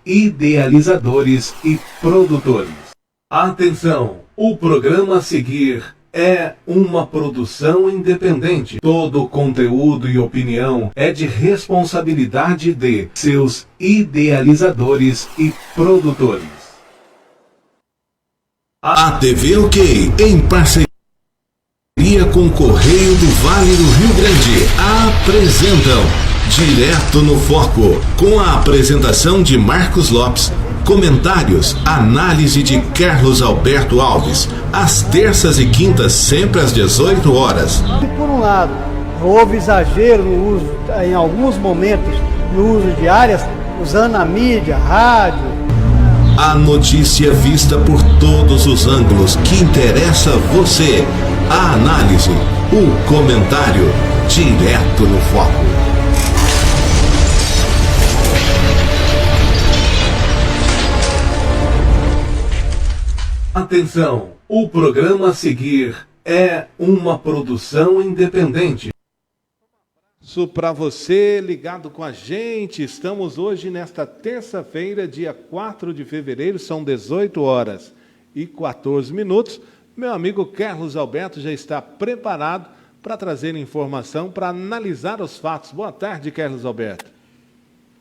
idealizadores e produtores. Atenção! O programa a seguir é uma produção independente. Todo conteúdo e opinião é de responsabilidade de seus idealizadores e produtores. A TV OK, em parceria com o Correio do Vale do Rio Grande, apresentam Direto no Foco, com a apresentação de Marcos Lopes, comentários, análise de Carlos Alberto Alves, às terças e quintas, sempre às 18 horas. Por um lado, houve exagero no uso, em alguns momentos, no uso de áreas, usando a mídia, rádio. A notícia vista por todos os ângulos que interessa você. A análise, o comentário, Direto no Foco. Atenção! O programa a seguir é uma produção independente. Isso para você ligado com a gente. Estamos hoje nesta terça-feira, dia 4 de fevereiro, são 18 horas e 14 minutos. Meu amigo Carlos Alberto já está preparado para trazer informação, para analisar os fatos. Boa tarde, Carlos Alberto.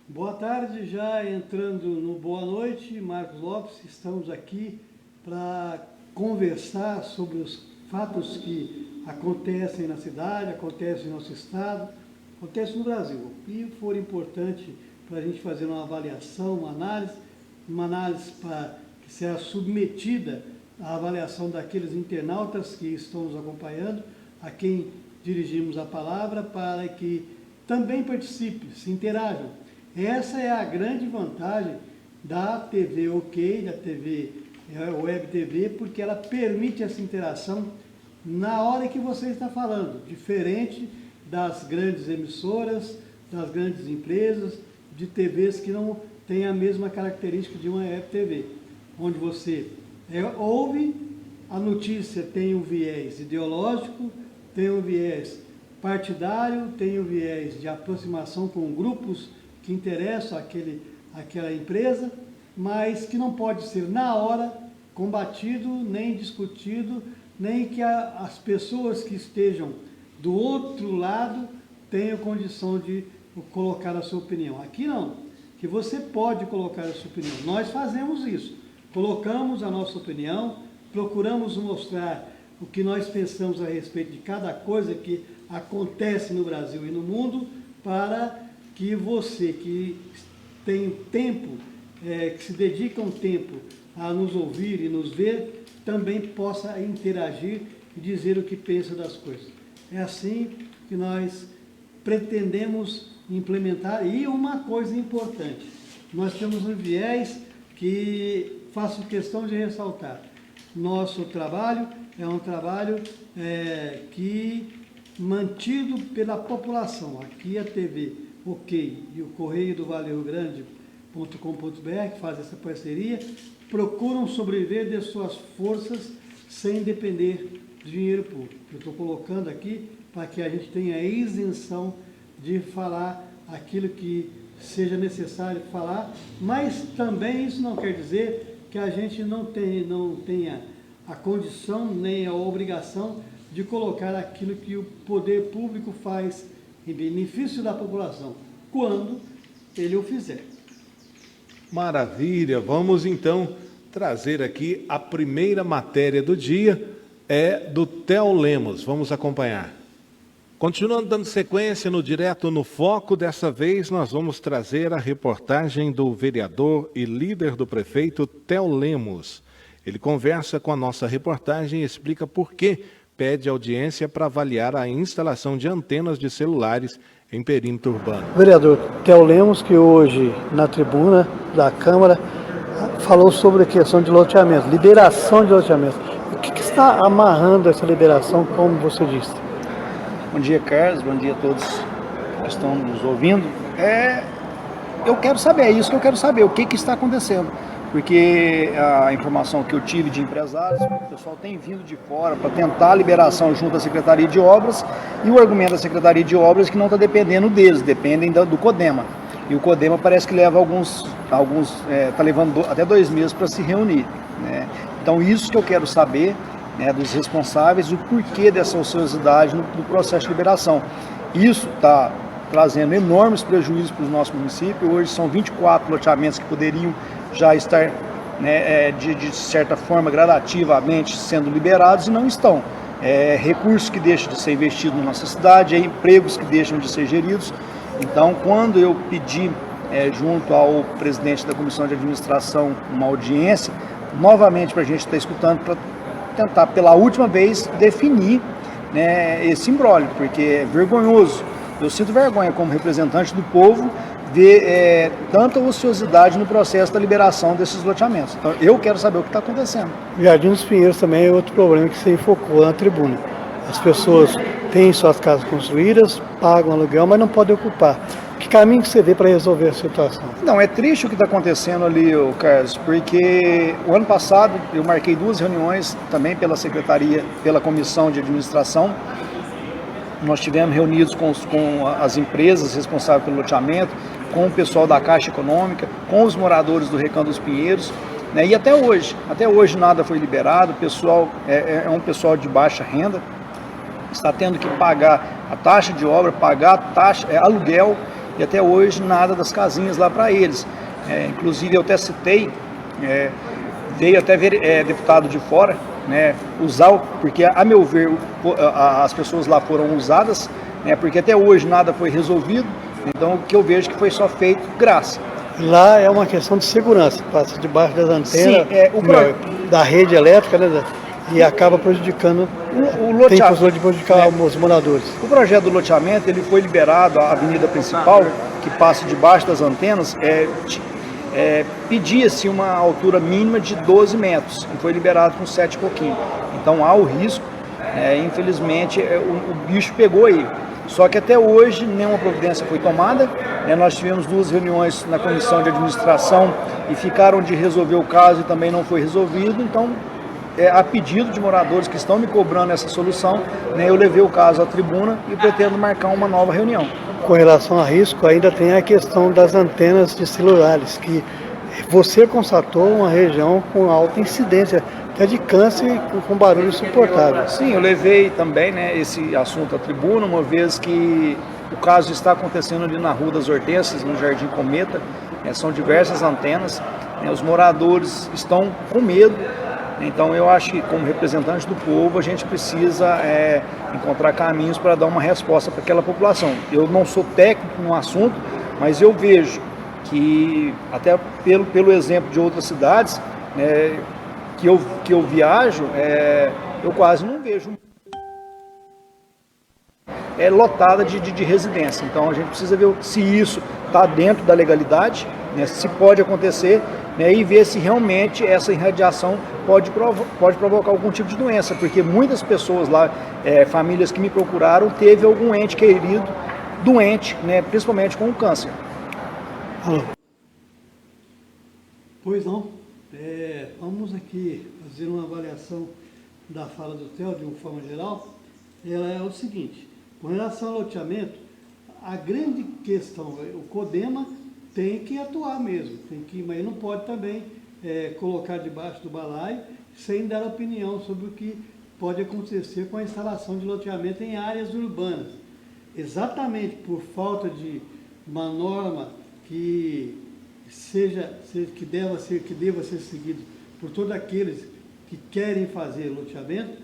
Boa tarde, já entrando no boa noite, Marcos Lopes. Estamos aqui para conversar sobre os fatos que acontecem na cidade, acontecem no nosso estado, acontecem no Brasil. E for importante para a gente fazer uma avaliação, uma análise para que será submetida à avaliação daqueles internautas que estão nos acompanhando, a quem dirigimos a palavra, para que também participe, se interajam. Essa é a grande vantagem da TV OK, da TV Web TV, porque ela permite essa interação na hora que você está falando, diferente das grandes emissoras, das grandes empresas, de TVs que não têm a mesma característica de uma Web TV, onde você ouve a notícia, tem um viés ideológico, tem um viés partidário, tem um viés de aproximação com grupos que interessam aquela empresa, mas que não pode ser na hora combatido, nem discutido, nem que as pessoas que estejam do outro lado tenham condição de colocar a sua opinião. Aqui não, que você pode colocar a sua opinião. Nós fazemos isso, colocamos a nossa opinião, procuramos mostrar o que nós pensamos a respeito de cada coisa que acontece no Brasil e no mundo, para que você que tem tempo, que se dedica um tempo a nos ouvir e nos ver, também possa interagir e dizer o que pensa das coisas. É assim que nós pretendemos implementar. E uma coisa importante, nós temos um viés que faço questão de ressaltar. Nosso trabalho é um trabalho que mantido pela população. Aqui a TV OK e o Correio do Vale do Rio Grande.com.br, que faz essa parceria, procuram sobreviver de suas forças sem depender de dinheiro público. Eu estou colocando aqui para que a gente tenha a isenção de falar aquilo que seja necessário falar, mas também isso não quer dizer que a gente não tenha a condição nem a obrigação de colocar aquilo que o poder público faz em benefício da população, quando ele o fizer. Maravilha, vamos então trazer aqui a primeira matéria do dia, do Theo Lemos, vamos acompanhar. Continuando dando sequência no Direto no Foco, dessa vez nós vamos trazer a reportagem do vereador e líder do prefeito, Theo Lemos. Ele conversa com a nossa reportagem e explica por que pede audiência para avaliar a instalação de antenas de celulares em perímetro urbano. O vereador Theo Lemos, que hoje na tribuna da Câmara falou sobre a questão de loteamento, liberação de loteamento. O que está amarrando essa liberação, como você disse? Bom dia, Carlos, bom dia a todos que estão nos ouvindo. Eu quero saber, é isso que eu quero saber, o que está acontecendo. Porque a informação que eu tive de empresários, o pessoal tem vindo de fora para tentar a liberação junto à Secretaria de Obras, e o argumento da Secretaria de Obras é que não está dependendo deles, dependem do CODEMA. E o CODEMA parece que leva tá levando até 2 meses para se reunir, né? Então isso que eu quero saber, né, dos responsáveis, o porquê dessa ociosidade no processo de liberação. Isso está trazendo enormes prejuízos para o nosso município. Hoje são 24 loteamentos que poderiam já estar, né, de certa forma, gradativamente sendo liberados e não estão. Recursos que deixam de ser investidos na nossa cidade, empregos que deixam de ser geridos. Então, quando eu pedi, junto ao presidente da Comissão de Administração, uma audiência, novamente para a gente estar escutando, para tentar, pela última vez, definir, né, esse imbróglio, porque é vergonhoso. Eu sinto vergonha, como representante do povo, ver tanta ociosidade no processo da liberação desses loteamentos. Então, eu quero saber o que está acontecendo. Jardim dos Pinheiros também é outro problema que você enfocou na tribuna. As pessoas têm suas casas construídas, pagam aluguel, mas não podem ocupar. Que caminho que você vê para resolver a situação? Não, é triste o que está acontecendo ali, Carlos, porque o ano passado eu marquei 2 reuniões também pela secretaria, pela comissão de administração. Nós tivemos reunidos com as empresas responsáveis pelo loteamento, com o pessoal da Caixa Econômica, com os moradores do Recanto dos Pinheiros, né? E até hoje nada foi liberado. O pessoal é um pessoal de baixa renda, está tendo que pagar a taxa de obra, pagar a taxa, aluguel, e até hoje nada das casinhas lá para eles. Inclusive eu até citei, veio até deputado de fora, né, porque a meu ver as pessoas lá foram usadas, né, porque até hoje nada foi resolvido. Então o que eu vejo que foi só feito graça. Lá é uma questão de segurança, passa debaixo das antenas. Sim, da rede elétrica, né, e acaba prejudicando, tem possibilidade de prejudicar os moradores. O projeto do loteamento, ele foi liberado, a avenida principal, que passa debaixo das antenas, pedia-se uma altura mínima de 12 metros, e foi liberado com 7 e pouquinho. Então há o risco, infelizmente, o bicho pegou aí. Só que até hoje nenhuma providência foi tomada, né? Nós tivemos 2 reuniões na comissão de administração e ficaram de resolver o caso e também não foi resolvido. Então, a pedido de moradores que estão me cobrando essa solução, né, eu levei o caso à tribuna e pretendo marcar uma nova reunião. Com relação a risco, ainda tem a questão das antenas de celulares, que você constatou uma região com alta incidência, até de câncer com barulho insuportável. Sim, eu levei também, né, esse assunto à tribuna, uma vez que o caso está acontecendo ali na Rua das Hortênsias, no Jardim Cometa. São diversas antenas, os moradores estão com medo. Então eu acho que, como representante do povo, a gente precisa encontrar caminhos para dar uma resposta para aquela população. Eu não sou técnico no assunto, mas eu vejo que, até pelo exemplo de outras cidades, né, que eu viajo, eu quase não vejo lotada de residência. Então a gente precisa ver se isso está dentro da legalidade, né, se pode acontecer, né, e ver se realmente essa irradiação pode provocar algum tipo de doença, porque muitas pessoas lá, famílias que me procuraram, teve algum ente querido doente, né, principalmente com o câncer. Alô. Pois não, vamos aqui fazer uma avaliação da fala do Theo de uma forma geral. Ela é o seguinte: com relação ao loteamento, a grande questão, o CODEMA tem que atuar mesmo, mas não pode também colocar debaixo do balaio sem dar opinião sobre o que pode acontecer com a instalação de loteamento em áreas urbanas. Exatamente por falta de uma norma que deva ser seguida por todos aqueles que querem fazer loteamento,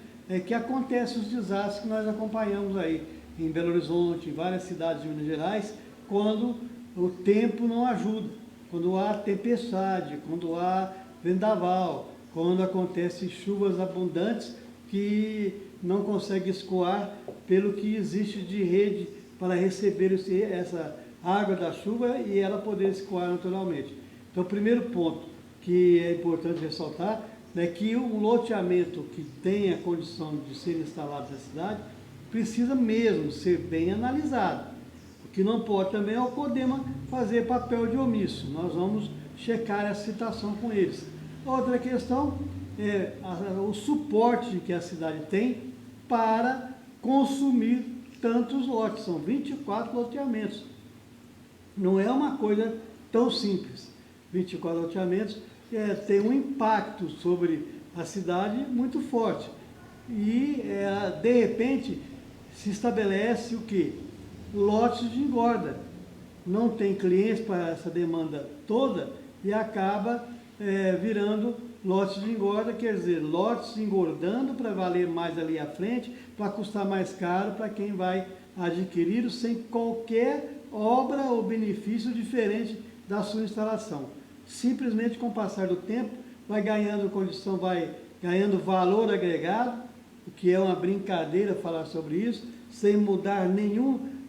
que acontecem os desastres que nós acompanhamos aí em Belo Horizonte, em várias cidades de Minas Gerais, quando o tempo não ajuda, quando há tempestade, quando há vendaval, quando acontecem chuvas abundantes que não conseguem escoar pelo que existe de rede para receber essa água da chuva e ela poder escoar naturalmente. Então, o primeiro ponto que é importante ressaltar é que um loteamento que tenha a condição de ser instalado na cidade precisa mesmo ser bem analisado. O que não pode também é o CODEMA fazer papel de omisso. Nós vamos checar essa situação com eles. Outra questão é o suporte que a cidade tem para consumir tantos lotes. São 24 loteamentos. Não é uma coisa tão simples. 24 loteamentos tem um impacto sobre a cidade muito forte. E, de repente, se estabelece o quê? Lotes de engorda. Não tem clientes para essa demanda toda e acaba virando lotes de engorda, quer dizer, lotes engordando para valer mais ali à frente, para custar mais caro para quem vai adquiri-lo sem qualquer obra ou benefício diferente da sua instalação. Simplesmente com o passar do tempo vai ganhando condição, vai ganhando valor agregado, o que é uma brincadeira falar sobre isso, sem mudar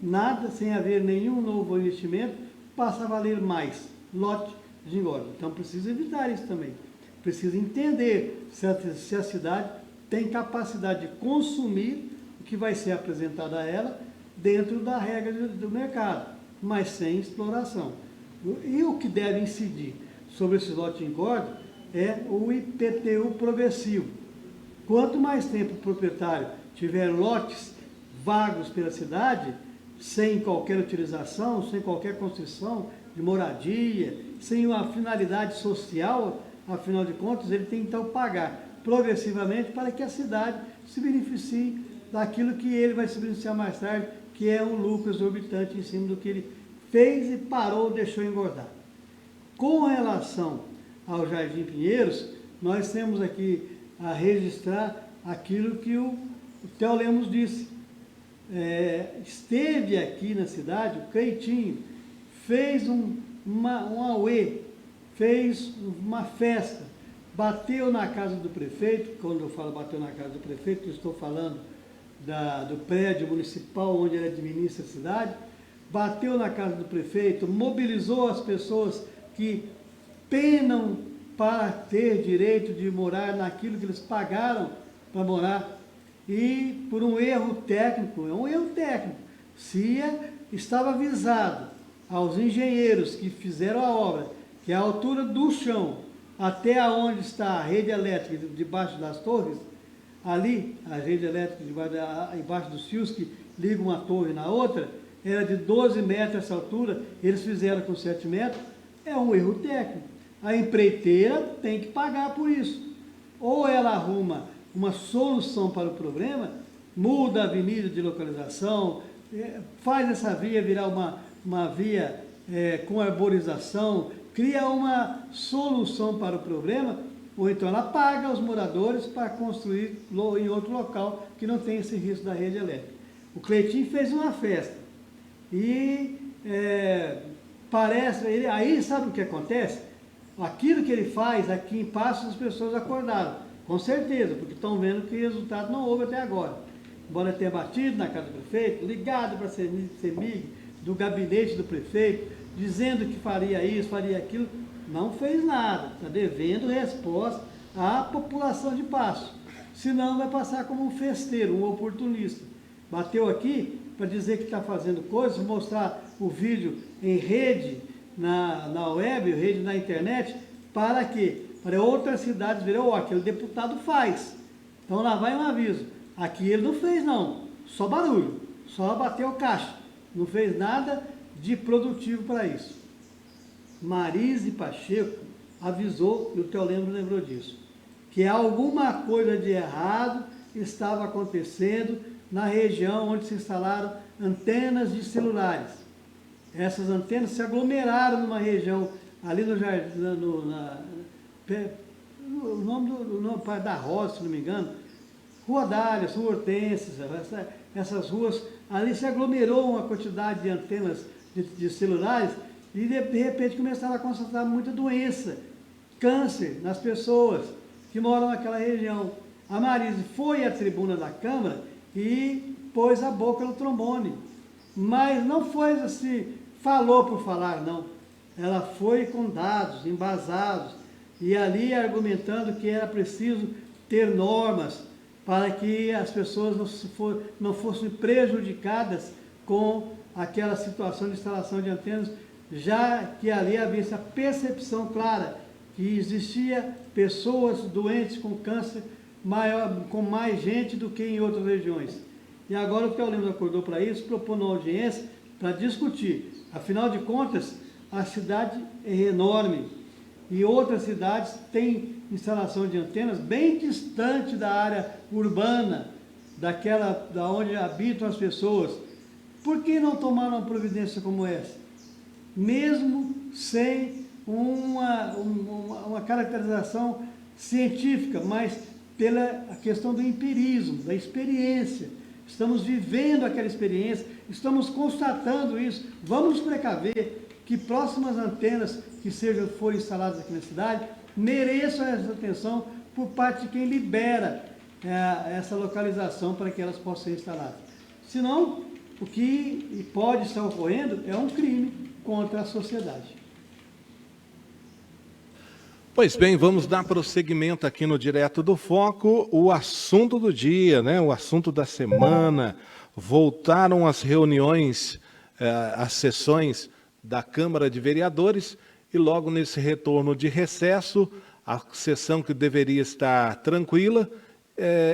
nada, sem haver nenhum novo investimento, passa a valer mais lote de engorda. Então precisa evitar isso também. Precisa entender se a cidade tem capacidade de consumir o que vai ser apresentado a ela dentro da regra do mercado, mas sem exploração. E o que deve incidir sobre esse lote de engorda é o IPTU progressivo. Quanto mais tempo o proprietário tiver lotes vagos pela cidade, sem qualquer utilização, sem qualquer construção de moradia, sem uma finalidade social, afinal de contas, ele tem que então pagar progressivamente para que a cidade se beneficie daquilo que ele vai se beneficiar mais tarde, que é um lucro exorbitante em cima do que ele fez e parou, deixou engordar. Com relação ao Jardim Pinheiros, nós temos aqui a registrar aquilo que o Theo Lemos disse. Esteve aqui na cidade, o Cleitinho, fez uma auê, fez uma festa, bateu na casa do prefeito. Quando eu falo bateu na casa do prefeito, eu estou falando do prédio municipal onde ele administra a cidade. Bateu na casa do prefeito, mobilizou as pessoas que penam para ter direito de morar naquilo que eles pagaram para morar. E por um erro técnico, se estava avisado aos engenheiros que fizeram a obra, que a altura do chão até onde está a rede elétrica debaixo das torres, ali, a rede elétrica debaixo dos fios que ligam uma torre na outra, era de 12 metros essa altura, eles fizeram com 7 metros, é um erro técnico. A empreiteira tem que pagar por isso. Ou ela arruma uma solução para o problema, muda a avenida de localização, faz essa via virar uma via com arborização, cria uma solução para o problema, ou então ela paga aos moradores para construir em outro local que não tem esse risco da rede elétrica. O Cleitinho fez uma festa e aí sabe o que acontece? Aquilo que ele faz aqui em Passos, as pessoas acordaram, com certeza, porque estão vendo que resultado não houve até agora. Embora tenha batido na casa do prefeito, ligado para a CEMIG, do gabinete do prefeito, dizendo que faria isso, faria aquilo, não fez nada, está devendo resposta à população de Passos. Senão vai passar como um festeiro, um oportunista. Bateu aqui para dizer que está fazendo coisas, mostrar o vídeo em rede, na web, rede na internet, para quê? Para outras cidades verem, aquele deputado faz. Então lá vai um aviso. Aqui ele não fez não, só barulho, só bateu caixa. Não fez nada de produtivo para isso. Marise Pacheco avisou, e o Theo Lemos lembrou disso, que alguma coisa de errado estava acontecendo na região onde se instalaram antenas de celulares. Essas antenas se aglomeraram numa região, ali no jardim, o nome da Rosa, se não me engano, Rua Dália, Rua Hortências, essas ruas, ali se aglomerou uma quantidade de antenas de celulares e de repente começaram a constatar muita doença, câncer nas pessoas que moram naquela região. A Marise foi à tribuna da Câmara e pôs a boca no trombone, mas não foi assim, falou por falar, não. Ela foi com dados embasados e ali argumentando que era preciso ter normas para que as pessoas não fossem prejudicadas com aquela situação de instalação de antenas, já que ali havia essa percepção clara que existia pessoas doentes com câncer com mais gente do que em outras regiões. E agora o Theo Lemos acordou para isso, propondo uma audiência para discutir. Afinal de contas, a cidade é enorme e outras cidades têm instalação de antenas bem distante da área urbana, da onde habitam as pessoas. Por que não tomar uma providência como essa? Mesmo sem uma caracterização científica, mas pela questão do empirismo, da experiência. Estamos vivendo aquela experiência, estamos constatando isso. Vamos nos precaver que próximas antenas que forem instaladas aqui na cidade mereçam essa atenção por parte de quem libera essa localização para que elas possam ser instaladas. Senão, o que pode estar ocorrendo é um crime contra a sociedade. Pois bem, vamos dar prosseguimento aqui no Direto do Foco, o assunto do dia, né? O assunto da semana. Voltaram as reuniões, as sessões da Câmara de Vereadores e logo nesse retorno de recesso, a sessão que deveria estar tranquila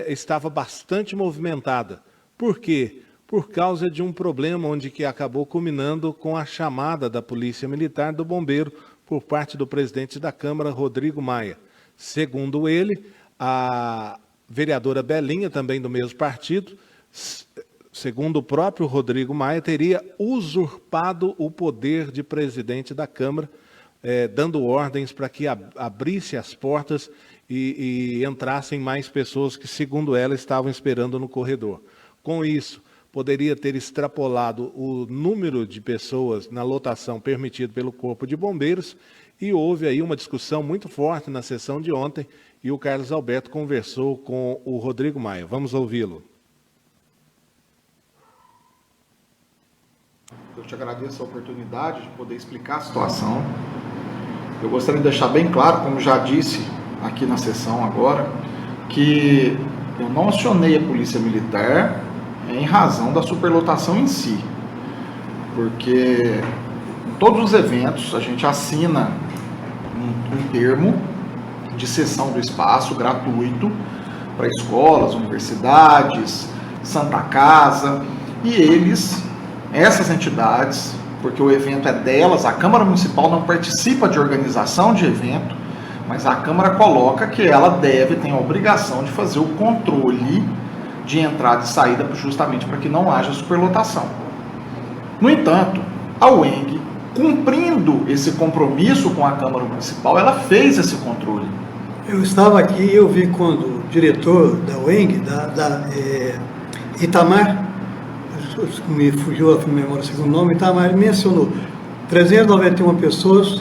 estava bastante movimentada. Por quê? Por causa de um problema onde que acabou culminando com a chamada da Polícia Militar do Bombeiro por parte do presidente da Câmara, Rodrigo Maia. Segundo ele, a vereadora Belinha, também do mesmo partido, segundo o próprio Rodrigo Maia, teria usurpado o poder de presidente da Câmara, dando ordens para que abrisse as portas e entrassem mais pessoas que, segundo ela, estavam esperando no corredor. Com isso, poderia ter extrapolado o número de pessoas na lotação permitido pelo Corpo de Bombeiros e houve aí uma discussão muito forte na sessão de ontem e o Carlos Alberto conversou com o Rodrigo Maia. Vamos ouvi-lo. Eu te agradeço a oportunidade de poder explicar a situação. Eu gostaria de deixar bem claro, como já disse aqui na sessão agora, que eu não acionei a Polícia Militar em razão da superlotação em si, porque em todos os eventos a gente assina um termo de cessão do espaço gratuito para escolas, universidades, Santa Casa, e essas entidades, porque o evento é delas, a Câmara Municipal não participa de organização de evento, mas a Câmara coloca que ela tem a obrigação de fazer o controle de entrada e saída justamente para que não haja superlotação. No entanto, a UENG, cumprindo esse compromisso com a Câmara Municipal, ela fez esse controle. Eu estava aqui e eu vi quando o diretor da UENG, Itamar, me fugiu a memória o segundo nome, Itamar mencionou 391 pessoas,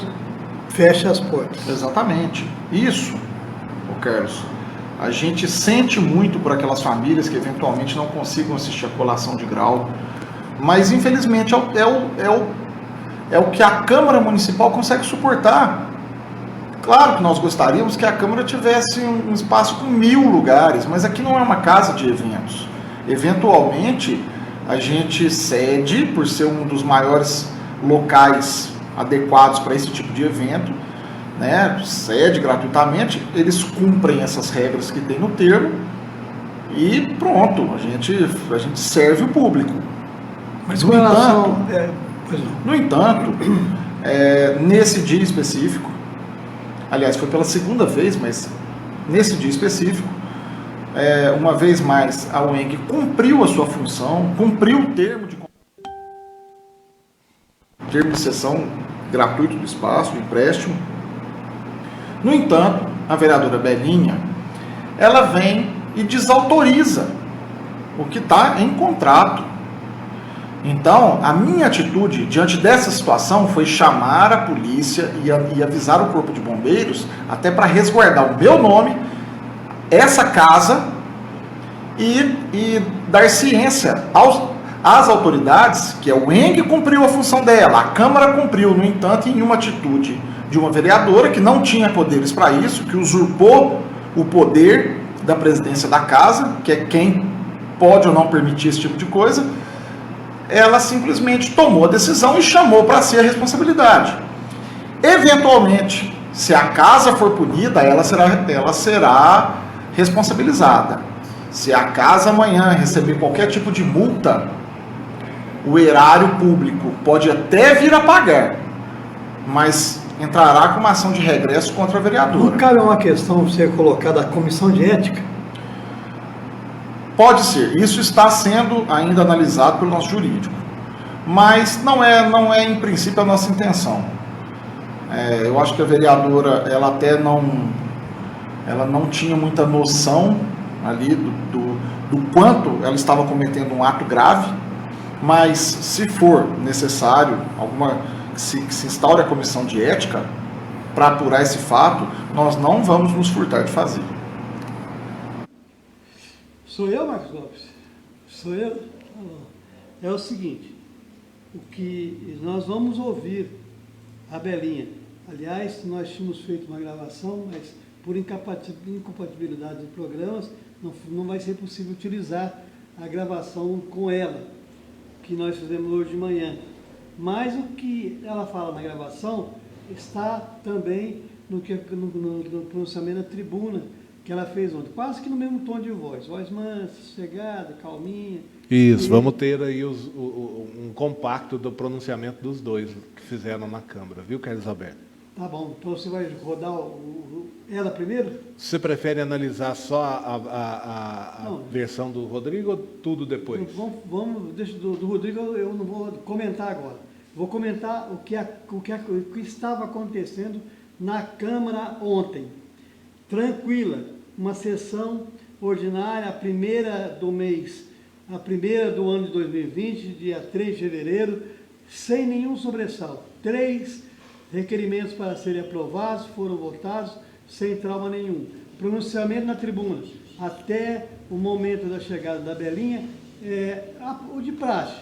fecha as portas. Exatamente. Isso, Carlos, a gente sente muito por aquelas famílias que eventualmente não consigam assistir a colação de grau, mas infelizmente é o que a Câmara Municipal consegue suportar. Claro que nós gostaríamos que a Câmara tivesse um espaço com 1000 lugares, mas aqui não é uma casa de eventos. Eventualmente, a gente cede, por ser um dos maiores locais adequados para esse tipo de evento, né, cede gratuitamente, eles cumprem essas regras que tem no termo e pronto, a gente serve o público. Mas com relação... No entanto, nesse dia específico, aliás, foi pela segunda vez, mas nesse dia específico, uma vez mais, a UENG cumpriu a sua função, cumpriu o termo de cessão gratuito do espaço, o empréstimo. No entanto, a vereadora Belinha, ela vem e desautoriza o que está em contrato. Então, a minha atitude diante dessa situação foi chamar a polícia e avisar o Corpo de Bombeiros, até para resguardar o meu nome, essa casa, e dar ciência às autoridades que a UENG cumpriu a função dela, a Câmara cumpriu, no entanto, em uma atitude de uma vereadora que não tinha poderes para isso, que usurpou o poder da presidência da casa, que é quem pode ou não permitir esse tipo de coisa, ela simplesmente tomou a decisão e chamou para si a responsabilidade. Eventualmente, se a casa for punida, ela será responsabilizada. Se a casa amanhã receber qualquer tipo de multa, o erário público pode até vir a pagar, mas entrará com uma ação de regresso contra a vereadora. Não cabe uma questão ser colocada a comissão de ética? Pode ser, isso está sendo ainda analisado pelo nosso jurídico, mas não é em princípio a nossa intenção. Eu acho que a vereadora, ela até não tinha muita noção ali do quanto ela estava cometendo um ato grave, mas se for necessário que se instaure a comissão de ética para apurar esse fato, nós não vamos nos furtar de fazer. Sou eu, Marcos Lopes? Sou eu? É o seguinte, o que nós vamos ouvir a Belinha. Aliás, nós tínhamos feito uma gravação, mas por incompatibilidade de programas, não vai ser possível utilizar a gravação com ela, que nós fizemos hoje de manhã. Mas o que ela fala na gravação está também no pronunciamento da tribuna que ela fez ontem, quase que no mesmo tom de voz mansa, sossegada, calminha. Isso, vamos ter aí um compacto do pronunciamento dos dois que fizeram na Câmara, viu, Carlos Alberto? Tá bom, então você vai rodar ela primeiro? Você prefere analisar só a versão do Rodrigo ou tudo depois? Deixa do Rodrigo, eu não vou comentar agora. Vou comentar o que estava acontecendo na Câmara ontem. Tranquila, uma sessão ordinária, a primeira do mês, a primeira do ano de 2020, dia 3 de fevereiro, sem nenhum sobressalto. 3 requerimentos para serem aprovados foram votados sem trauma nenhum. Pronunciamento na tribuna, até o momento da chegada da Belinha, o de praxe.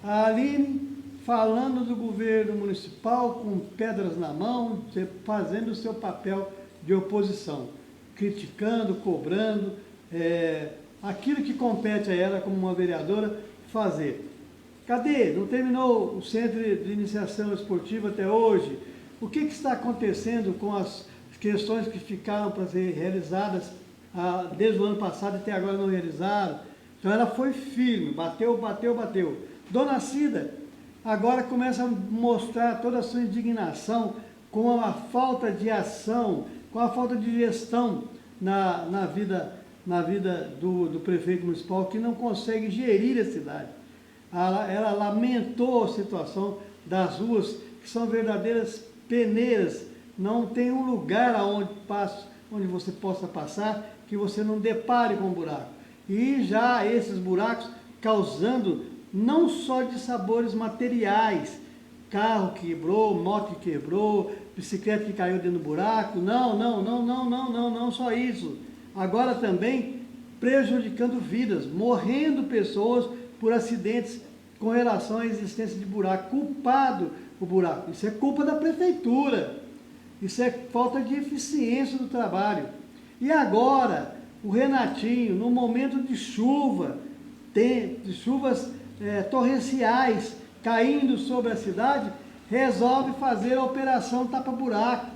A Aline falando do governo municipal com pedras na mão, fazendo o seu papel de oposição, criticando, cobrando, aquilo que compete a ela como uma vereadora fazer. Cadê? Não terminou o Centro de Iniciação Esportiva até hoje? O que está acontecendo com as questões que ficaram para ser realizadas desde o ano passado até agora não realizaram? Então ela foi firme, bateu. Dona Cida agora começa a mostrar toda a sua indignação com a falta de ação, com a falta de gestão na vida do prefeito municipal, que não consegue gerir a cidade. Ela lamentou a situação das ruas, que são verdadeiras peneiras, não tem um lugar onde você possa passar que você não depare com um buraco. E já esses buracos causando não só dissabores materiais, carro que quebrou, moto que quebrou, bicicleta que caiu dentro do buraco, não só isso. Agora também prejudicando vidas, morrendo pessoas por acidentes com relação à existência de buraco, culpado o buraco. Isso é culpa da prefeitura, isso é falta de eficiência do trabalho. E agora, o Renatinho, no momento de chuva, de chuvas torrenciais caindo sobre a cidade, resolve fazer a operação tapa-buraco.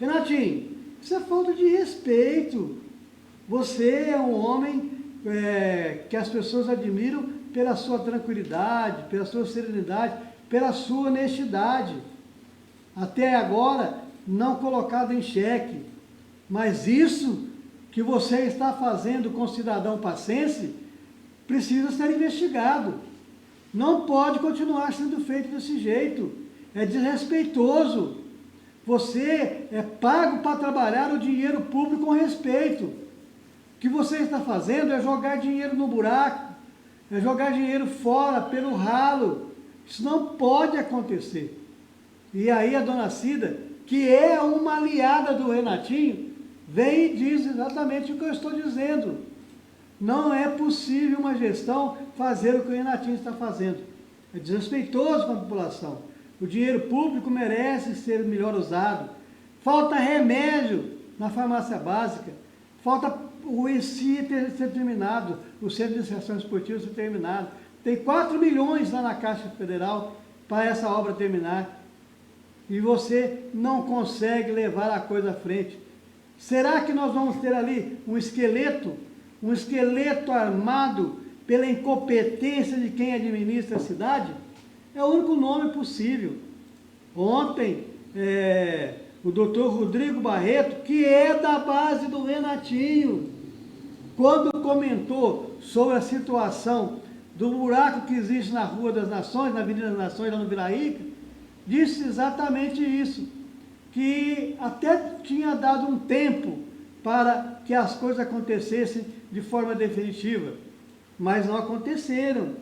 Renatinho, isso é falta de respeito. Você é um homem que as pessoas admiram pela sua tranquilidade, pela sua serenidade, pela sua honestidade. Até agora, não colocado em xeque. Mas isso que você está fazendo com o cidadão passense precisa ser investigado. Não pode continuar sendo feito desse jeito. É desrespeitoso. Você é pago para trabalhar o dinheiro público com respeito. O que você está fazendo é jogar dinheiro no buraco, é jogar dinheiro fora, pelo ralo. Isso não pode acontecer. E aí a dona Cida, que é uma aliada do Renatinho, vem e diz exatamente o que eu estou dizendo. Não é possível uma gestão fazer o que o Renatinho está fazendo. É desrespeitoso com a população. O dinheiro público merece ser melhor usado. Falta remédio na farmácia básica. Falta o ICI ser terminado, o Centro de Iniciação Esportiva ser terminado. Tem 4 milhões lá na Caixa Federal para essa obra terminar. E você não consegue levar a coisa à frente. Será que nós vamos ter ali um esqueleto armado pela incompetência de quem administra a cidade, é o único nome possível. Ontem, o doutor Rodrigo Barreto, que é da base do Renatinho, quando comentou sobre a situação do buraco que existe na Rua das Nações, na Avenida das Nações, lá no Viraíca, disse exatamente isso, que até tinha dado um tempo para que as coisas acontecessem de forma definitiva, mas não aconteceram,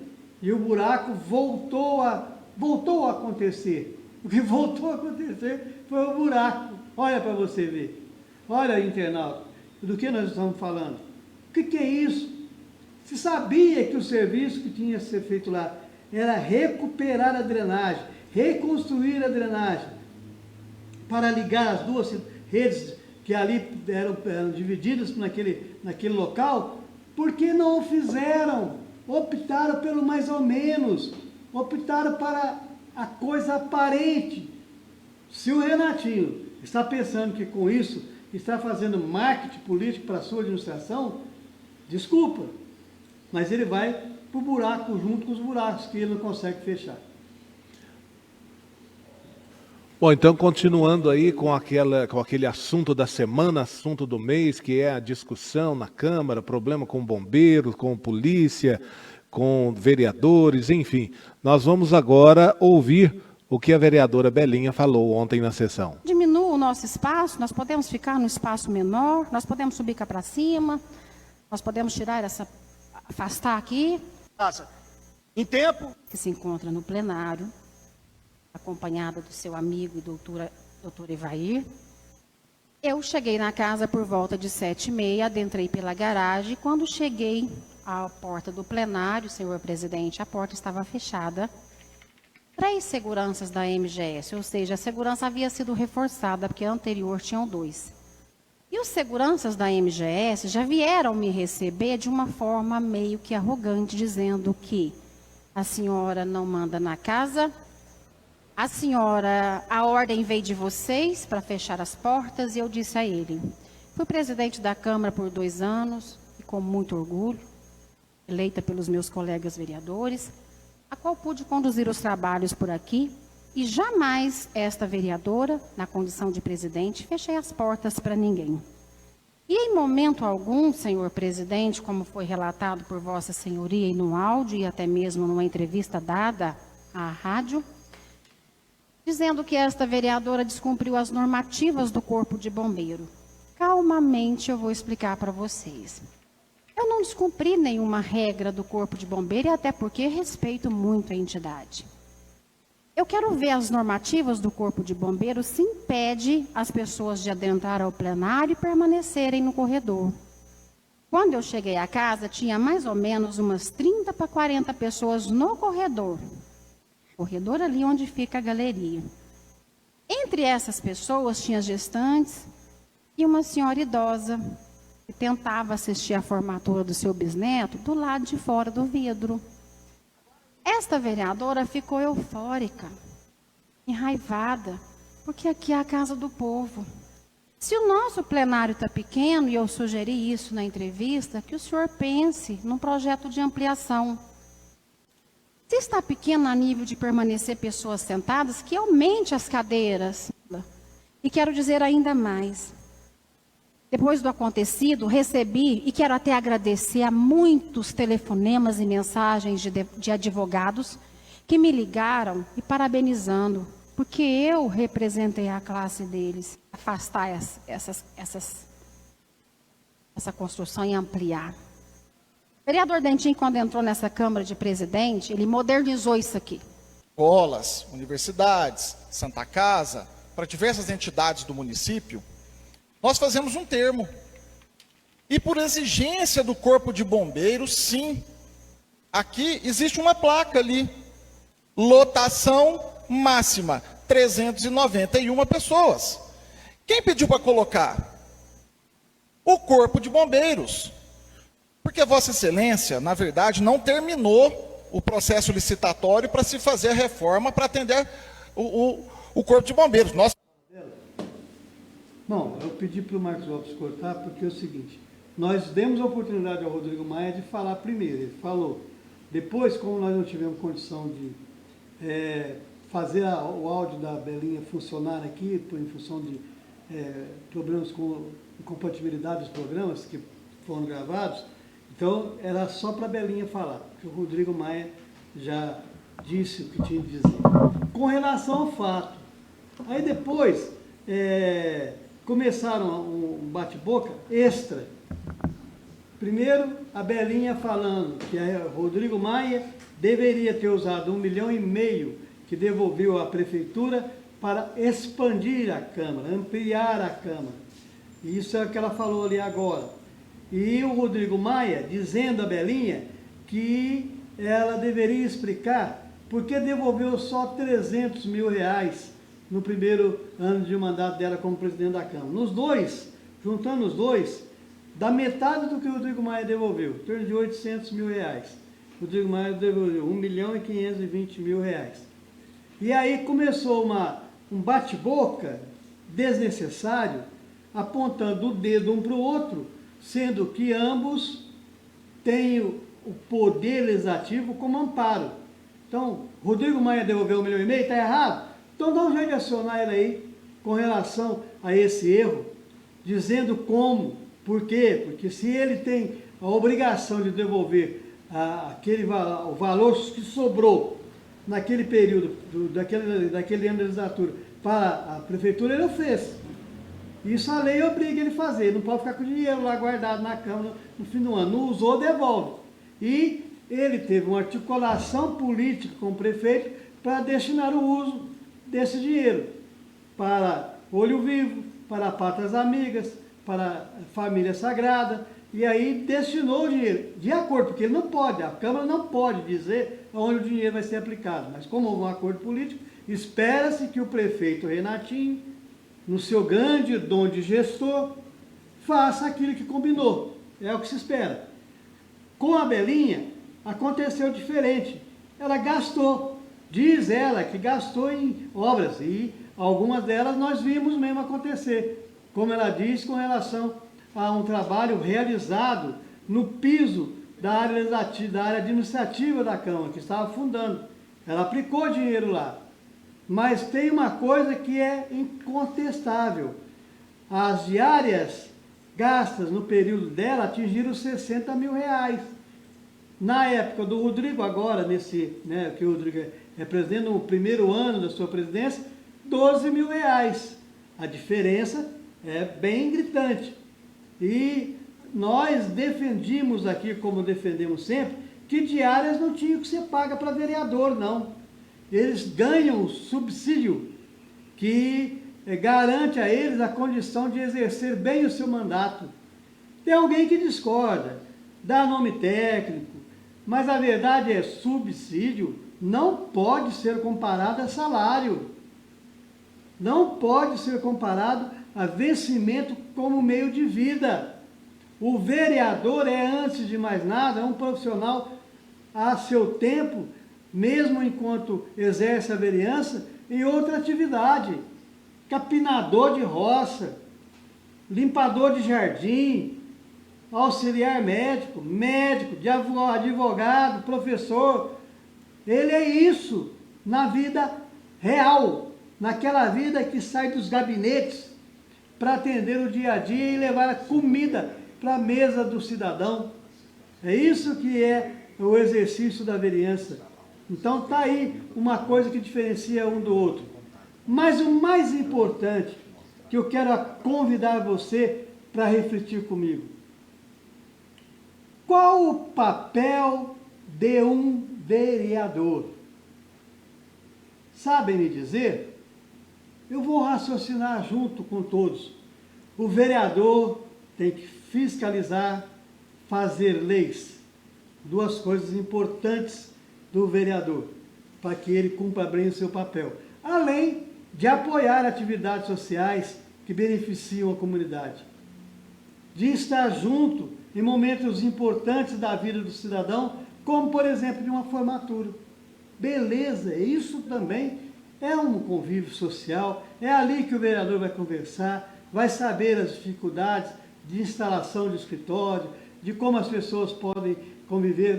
e o buraco voltou a acontecer. O que voltou a acontecer foi o buraco. Olha para você ver, olha, internauta, do que nós estamos falando. O que é isso? Se sabia que o serviço que tinha que ser feito lá era recuperar a drenagem, reconstruir a drenagem, para ligar as duas redes que ali eram divididas naquele local, por que não o fizeram? Optaram pelo mais ou menos, optaram para a coisa aparente. Se o Renatinho está pensando que com isso está fazendo marketing político para a sua administração, desculpa, mas ele vai para o buraco junto com os buracos que ele não consegue fechar. Bom, então continuando aí com aquele assunto da semana, assunto do mês, que é a discussão na Câmara, problema com bombeiros, com polícia, com vereadores, enfim. Nós vamos agora ouvir o que a vereadora Belinha falou ontem na sessão. Diminua o nosso espaço, nós podemos ficar no espaço menor, nós podemos subir cá para cima, nós podemos afastar aqui. Em tempo que se encontra no plenário, acompanhada do seu amigo e doutor Evair. Eu cheguei na casa por volta de 7h30, adentrei pela garagem. Quando cheguei à porta do plenário, senhor presidente, a porta estava fechada. 3 seguranças da MGS, ou seja, a segurança havia sido reforçada, porque a anterior tinham 2. E os seguranças da MGS já vieram me receber de uma forma meio que arrogante, dizendo que a senhora não manda na casa, a ordem veio de vocês para fechar as portas, e eu disse a ele, fui presidente da Câmara por 2 anos, e com muito orgulho, eleita pelos meus colegas vereadores, a qual pude conduzir os trabalhos por aqui, e jamais esta vereadora, na condição de presidente, fechei as portas para ninguém. E em momento algum, senhor presidente, como foi relatado por vossa senhoria e no áudio, e até mesmo numa entrevista dada à rádio, dizendo que esta vereadora descumpriu as normativas do Corpo de Bombeiro. Calmamente eu vou explicar para vocês. Eu não descumpri nenhuma regra do Corpo de Bombeiro, e até porque respeito muito a entidade. Eu quero ver as normativas do Corpo de Bombeiro se impede as pessoas de adentrar ao plenário e permanecerem no corredor. Quando eu cheguei à casa, tinha mais ou menos umas 30 para 40 pessoas no corredor. Corredor ali onde fica a galeria. Entre essas pessoas tinha gestantes e uma senhora idosa que tentava assistir à formatura do seu bisneto do lado de fora do vidro. Esta vereadora ficou eufórica, enraivada, porque aqui é a casa do povo. Se o nosso plenário está pequeno, e eu sugeri isso na entrevista, que o senhor pense num projeto de ampliação. Se está pequeno a nível de permanecer pessoas sentadas, que aumente as cadeiras. E quero dizer ainda mais. Depois do acontecido, recebi, e quero até agradecer a muitos telefonemas e mensagens de advogados que me ligaram e parabenizando, porque eu representei a classe deles, afastar essa construção e ampliar. O vereador Dentinho, quando entrou nessa Câmara de Presidente, ele modernizou isso aqui. Escolas, universidades, Santa Casa, para diversas entidades do município, nós fazemos um termo. E por exigência do Corpo de Bombeiros, sim, aqui existe uma placa ali. Lotação máxima, 391 pessoas. Quem pediu para colocar? O Corpo de Bombeiros. Porque Vossa Excelência, na verdade, não terminou o processo licitatório para se fazer a reforma para atender o Corpo de Bombeiros. Bom, eu pedi para o Marcos Lopes cortar porque é o seguinte, nós demos a oportunidade ao Rodrigo Maia de falar primeiro. Ele falou. Depois, como nós não tivemos condição de fazer o áudio da Belinha funcionar aqui, em função de problemas com incompatibilidade dos programas que foram gravados, então era só para a Belinha falar, porque o Rodrigo Maia já disse o que tinha de dizer. Com relação ao fato, aí depois começaram um bate-boca extra. Primeiro, a Belinha falando que o Rodrigo Maia deveria ter usado 1,5 milhão que devolveu à Prefeitura para expandir a Câmara, ampliar a Câmara. Isso é o que ela falou ali agora. E o Rodrigo Maia dizendo a Belinha que ela deveria explicar por que devolveu só 300 mil reais no primeiro ano de mandato dela como presidente da Câmara. Nos dois, juntando os dois, dá metade do que o Rodrigo Maia devolveu, em torno de 800 mil reais. O Rodrigo Maia devolveu 1.520.000 reais. E aí começou um bate-boca desnecessário, apontando o dedo um para o outro, sendo que ambos têm o poder legislativo como amparo. Então, Rodrigo Maia devolveu 1,5 milhão, está errado? Então dá um jeito de acionar ele aí com relação a esse erro, dizendo como, por quê? Porque se ele tem a obrigação de devolver o valor que sobrou naquele período, daquele ano de legislatura, para a Prefeitura, ele o fez. Isso a lei obriga ele a fazer, ele não pode ficar com o dinheiro lá guardado na Câmara no fim do ano. Não usou, devolve. E ele teve uma articulação política com o prefeito para destinar o uso desse dinheiro para Olho Vivo, para Pátrias Amigas, para a Família Sagrada, e aí destinou o dinheiro, de acordo, porque ele não pode, a Câmara não pode dizer onde o dinheiro vai ser aplicado, mas como houve um acordo político, espera-se que o prefeito Renatinho, no seu grande dom de gestor, faça aquilo que combinou, é o que se espera. Com a Belinha, aconteceu diferente, ela gastou, diz ela que gastou em obras, e algumas delas nós vimos mesmo acontecer, como ela diz, com relação a um trabalho realizado no piso da área administrativa da Câmara, que estava fundando. Ela aplicou dinheiro lá. Mas tem uma coisa que é incontestável. As diárias gastas no período dela atingiram 60 mil reais. Na época do Rodrigo, agora, que o Rodrigo é presidente no primeiro ano da sua presidência, 12 mil reais. A diferença é bem gritante. E nós defendimos aqui, como defendemos sempre, que diárias não tinham que ser pagas para vereador, não. Eles ganham subsídio que garante a eles a condição de exercer bem o seu mandato. Tem alguém que discorda, dá nome técnico, mas a verdade é subsídio não pode ser comparado a salário. Não pode ser comparado a vencimento como meio de vida. O vereador antes de mais nada, um profissional a seu tempo, mesmo enquanto exerce a vereança, em outra atividade. Capinador de roça, limpador de jardim, auxiliar médico, advogado, professor. Ele é isso na vida real, naquela vida que sai dos gabinetes para atender o dia a dia e levar a comida para a mesa do cidadão. É isso que é o exercício da vereança. Então está aí uma coisa que diferencia um do outro. Mas o mais importante, que eu quero convidar você para refletir comigo. Qual o papel de um vereador? Sabem me dizer? Eu vou raciocinar junto com todos. O vereador tem que fiscalizar, fazer leis. Duas coisas importantes do vereador, para que ele cumpra bem o seu papel. Além de apoiar atividades sociais que beneficiam a comunidade. De estar junto em momentos importantes da vida do cidadão, como, por exemplo, de uma formatura. Beleza, isso também é um convívio social, é ali que o vereador vai conversar, vai saber as dificuldades de instalação de escritório, de como as pessoas podem conviver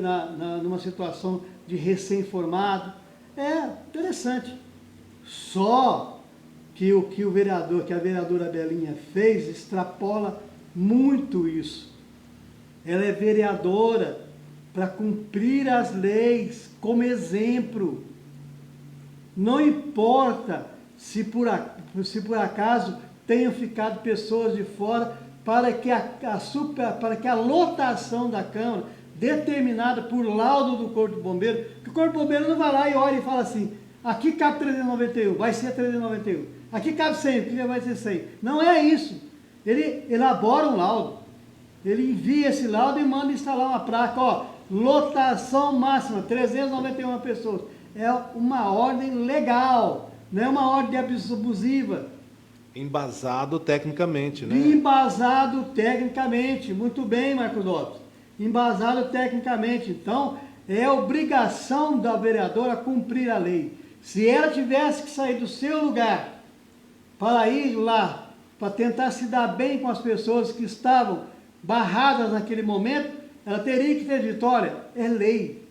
numa situação de recém-formado. É interessante. Só que o que a vereadora Belinha fez extrapola muito isso. Ela é vereadora para cumprir as leis como exemplo. Não importa se por acaso tenham ficado pessoas de fora para que a lotação da Câmara, determinada por laudo do Corpo de Bombeiro, que o Corpo de Bombeiro não vai lá e olha e fala assim, aqui cabe 391, vai ser 391. Aqui cabe 100, aqui vai ser 100. Não é isso. Ele elabora um laudo. Ele envia esse laudo e manda instalar uma placa, ó, lotação máxima, 391 pessoas. É uma ordem legal, não é uma ordem abusiva. Embasado tecnicamente, né? Embasado tecnicamente. Muito bem, Marcos Lopes. Embasado tecnicamente. Então, é obrigação da vereadora cumprir a lei. Se ela tivesse que sair do seu lugar para ir lá, para tentar se dar bem com as pessoas que estavam barradas naquele momento, ela teria que ter dito, olha, é lei.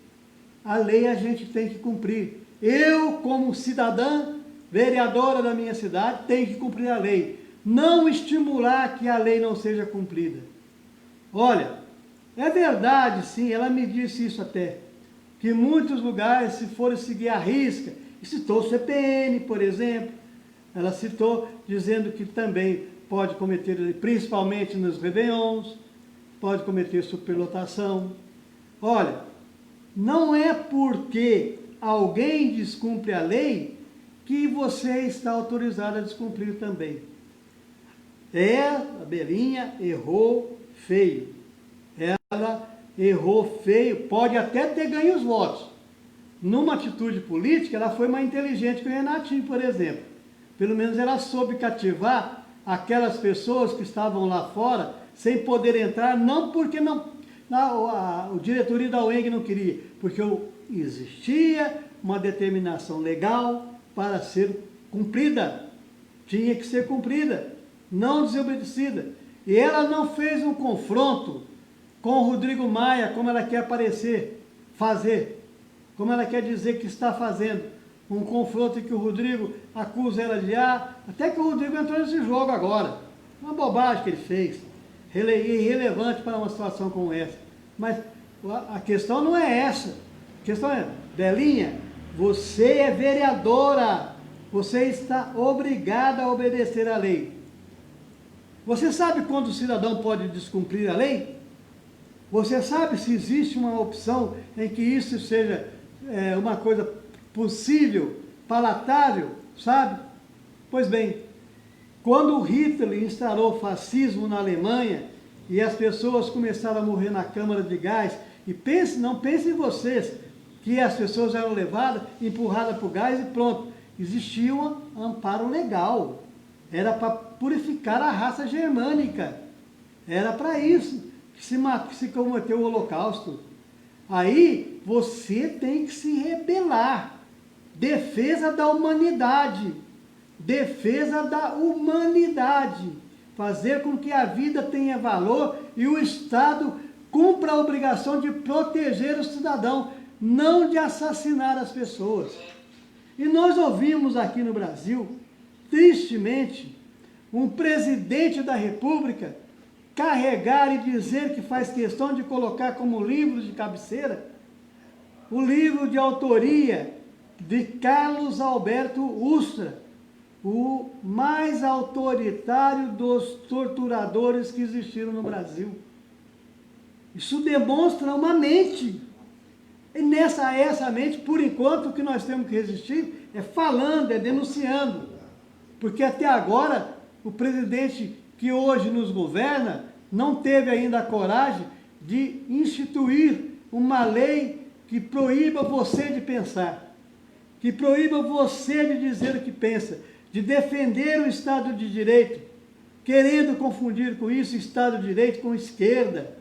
A lei a gente tem que cumprir. Eu, como cidadã, vereadora da minha cidade, tenho que cumprir a lei. Não estimular que a lei não seja cumprida. Olha, é verdade, sim, ela me disse isso até, que em muitos lugares, se forem seguir a risca, e citou o CPN, por exemplo, ela citou dizendo que também pode cometer, principalmente nos réveillons, pode cometer superlotação. Olha, não é porque alguém descumpre a lei que você está autorizado a descumprir também. A Belinha errou feio. Ela errou feio, pode até ter ganho os votos. Numa atitude política, ela foi mais inteligente que o Renatinho, por exemplo. Pelo menos ela soube cativar aquelas pessoas que estavam lá fora sem poder entrar, não porque a diretoria da UENG não queria, porque existia uma determinação legal para ser cumprida. Tinha que ser cumprida, não desobedecida. E ela não fez um confronto com o Rodrigo Maia, como ela quer fazer, como ela quer dizer que está fazendo. Um confronto em que o Rodrigo acusa ela de até que o Rodrigo entrou nesse jogo agora. Uma bobagem que ele fez, irrelevante para uma situação como essa. Mas a questão não é essa. A questão é, Belinha, você é vereadora, você está obrigada a obedecer à lei. Você sabe quando o cidadão pode descumprir a lei? Você sabe se existe uma opção em que isso seja uma coisa possível, palatável, sabe? Pois bem, quando Hitler instalou o fascismo na Alemanha e as pessoas começaram a morrer na câmara de gás, e não pensem vocês que as pessoas eram levadas, empurradas para o gás e pronto. Existia um amparo legal. Era para purificar a raça germânica. Era para isso que se cometeu o Holocausto. Aí você tem que se rebelar. Defesa da humanidade. Defesa da humanidade. Fazer com que a vida tenha valor e o Estado cumpra a obrigação de proteger o cidadão, não de assassinar as pessoas. E nós ouvimos aqui no Brasil, tristemente, um presidente da República carregar e dizer que faz questão de colocar como livro de cabeceira o livro de autoria de Carlos Alberto Ustra, o mais autoritário dos torturadores que existiram no Brasil. Isso demonstra uma mente. E essa mente, por enquanto, o que nós temos que resistir é falando, é denunciando. Porque até agora, o presidente que hoje nos governa não teve ainda a coragem de instituir uma lei que proíba você de pensar, que proíba você de dizer o que pensa, de defender o Estado de Direito, querendo confundir com isso Estado de Direito com esquerda,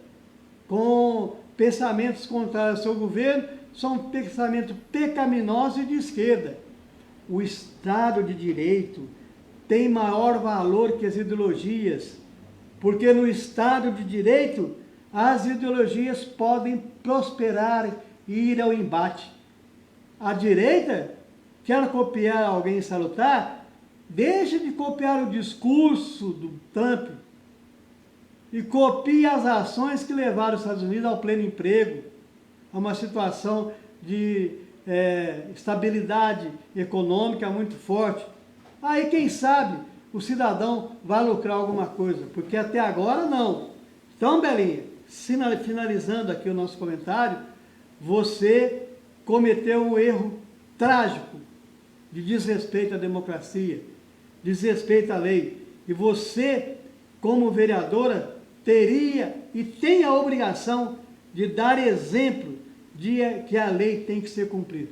com pensamentos contrários ao seu governo, são pensamentos pecaminosos e de esquerda. O Estado de Direito tem maior valor que as ideologias. porque no Estado de Direito as ideologias podem prosperar e ir ao embate. A direita quer copiar alguém salutar, deixe de copiar o discurso do Trump e copie as ações que levaram os Estados Unidos ao pleno emprego, a uma situação de estabilidade econômica muito forte. Aí, quem sabe, o cidadão vai lucrar alguma coisa, porque até agora não. Então, Belinha, finalizando aqui o nosso comentário, você cometeu um erro trágico de desrespeito à democracia, desrespeito à lei. E você, como vereadora, teria e tem a obrigação de dar exemplo de que a lei tem que ser cumprida.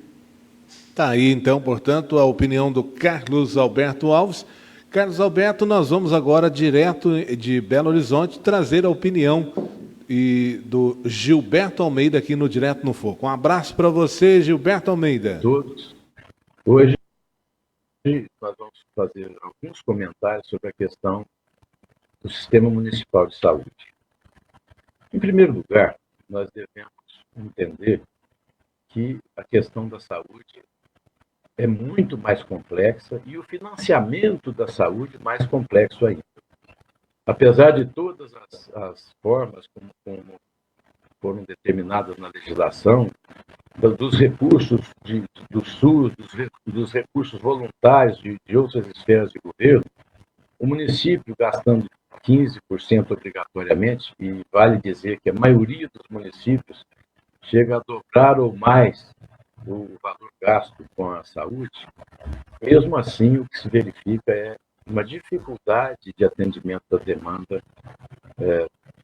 Está aí, então, portanto, a opinião do Carlos Alberto Alves. Carlos Alberto, nós vamos agora, direto de Belo Horizonte, trazer a opinião do Gilberto Almeida aqui no Direto no Foco. Um abraço para você, Gilberto Almeida. Todos. Hoje nós vamos fazer alguns comentários sobre a questão do Sistema Municipal de Saúde. Em primeiro lugar, nós devemos entender que a questão da saúde é muito mais complexa e o financiamento da saúde mais complexo ainda. Apesar de todas as formas como foram determinadas na legislação, dos recursos do SUS, dos recursos voluntários de outras esferas de governo, o município gastando 15% obrigatoriamente, e vale dizer que a maioria dos municípios chega a dobrar ou mais o valor gasto com a saúde, mesmo assim o que se verifica é uma dificuldade de atendimento da demanda,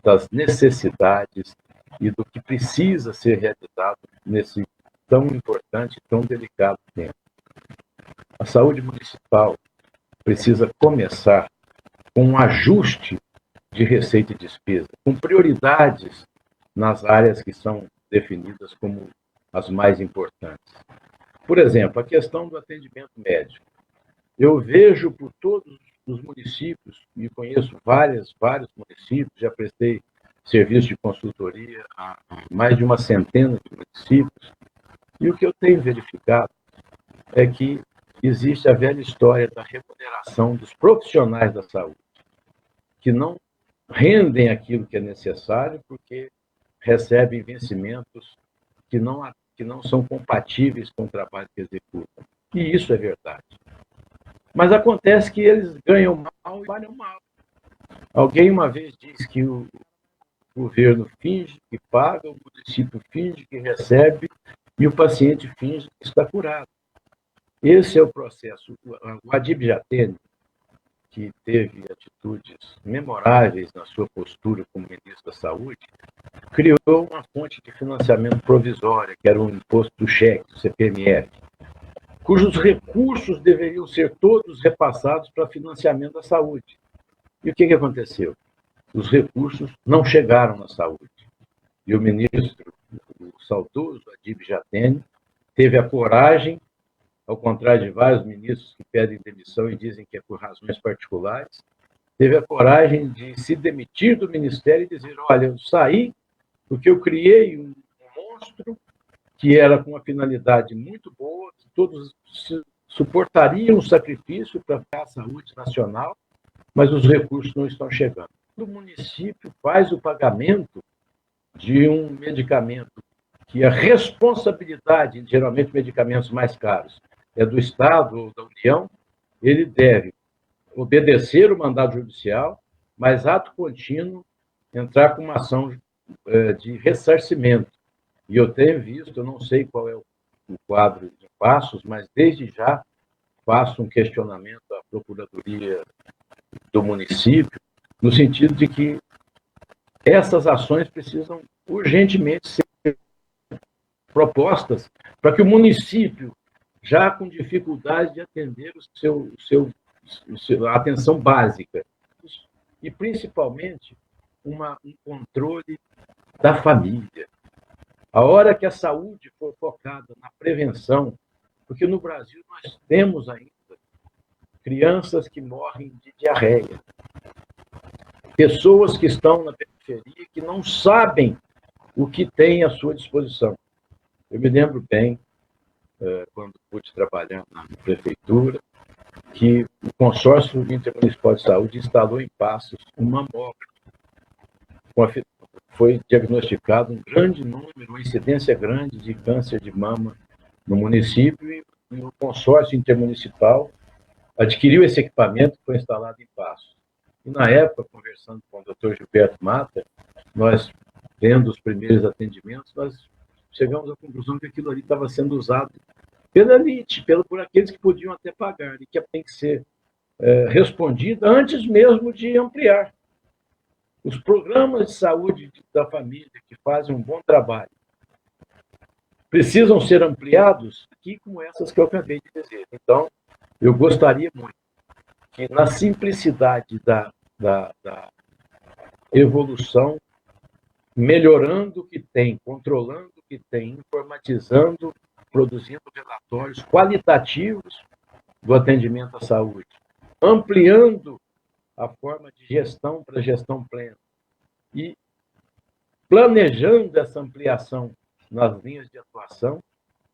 das necessidades e do que precisa ser realizado nesse tão importante e tão delicado tempo. A saúde municipal precisa começar com um ajuste de receita e despesa, com prioridades nas áreas que são definidas como as mais importantes. Por exemplo, a questão do atendimento médico. Eu vejo por todos os municípios, e conheço vários municípios, já prestei serviço de consultoria a mais de uma centena de municípios, e o que eu tenho verificado é que existe a velha história da remuneração dos profissionais da saúde, que não rendem aquilo que é necessário porque recebem vencimentos que não são compatíveis com o trabalho que executam. E isso é verdade. Mas acontece que eles ganham mal e trabalham mal. Alguém uma vez disse que o governo finge que paga, o município finge que recebe e o paciente finge que está curado. Esse é o processo. O Adib Jatene, que teve atitudes memoráveis na sua postura como ministro da Saúde, criou uma fonte de financiamento provisória, que era o imposto do cheque, o CPMF, cujos recursos deveriam ser todos repassados para financiamento da saúde. E o que aconteceu? Os recursos não chegaram na saúde. E o ministro, o saudoso Adib Jatene, teve a coragem, ao contrário de vários ministros que pedem demissão e dizem que é por razões particulares, teve a coragem de se demitir do ministério e dizer: olha, eu saí porque eu criei um monstro que era com uma finalidade muito boa, que todos suportariam o sacrifício para a saúde nacional, mas os recursos não estão chegando. O município faz o pagamento de um medicamento que a responsabilidade, geralmente medicamentos mais caros, é do Estado ou da União, ele deve obedecer o mandado judicial, mas, ato contínuo, entrar com uma ação de ressarcimento. E eu tenho visto, eu não sei qual é o quadro de passos, mas desde já faço um questionamento à Procuradoria do município, no sentido de que essas ações precisam urgentemente ser propostas para que o município, já com dificuldade de atender a atenção básica, e principalmente um controle da família. A hora que a saúde for focada na prevenção, porque no Brasil nós temos ainda crianças que morrem de diarreia, pessoas que estão na periferia que não sabem o que tem à sua disposição. Eu me lembro bem, quando pude trabalhar na prefeitura, que o Consórcio Intermunicipal de Saúde instalou em Passos um mamógrafo. Foi diagnosticado um grande número, uma incidência grande de câncer de mama no município, e o Consórcio Intermunicipal adquiriu esse equipamento que foi instalado em Passos. E, na época, conversando com o Dr. Gilberto Mata, nós, vendo os primeiros atendimentos, nós chegamos à conclusão que aquilo ali estava sendo usado pela elite, por aqueles que podiam até pagar, e que tem que ser respondida antes mesmo de ampliar. Os programas de saúde da família, que fazem um bom trabalho, precisam ser ampliados aqui, como essas que eu acabei de dizer. Então, eu gostaria muito que, na simplicidade da evolução, melhorando o que tem, controlando o que tem, informatizando, produzindo relatórios qualitativos do atendimento à saúde, ampliando a forma de gestão para gestão plena e planejando essa ampliação nas linhas de atuação,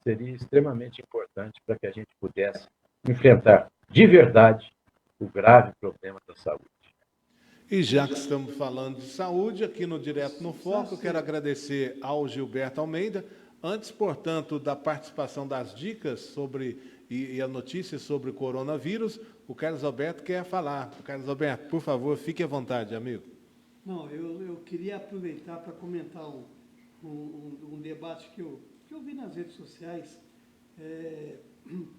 seria extremamente importante para que a gente pudesse enfrentar de verdade o grave problema da saúde. E já que estamos falando de saúde, aqui no Direto no Foco, eu quero agradecer ao Gilberto Almeida. Antes, portanto, da participação das dicas sobre e a notícia sobre o coronavírus, o Carlos Alberto quer falar. Carlos Alberto, por favor, fique à vontade, amigo. Não, eu queria aproveitar para comentar um debate que eu vi nas redes sociais,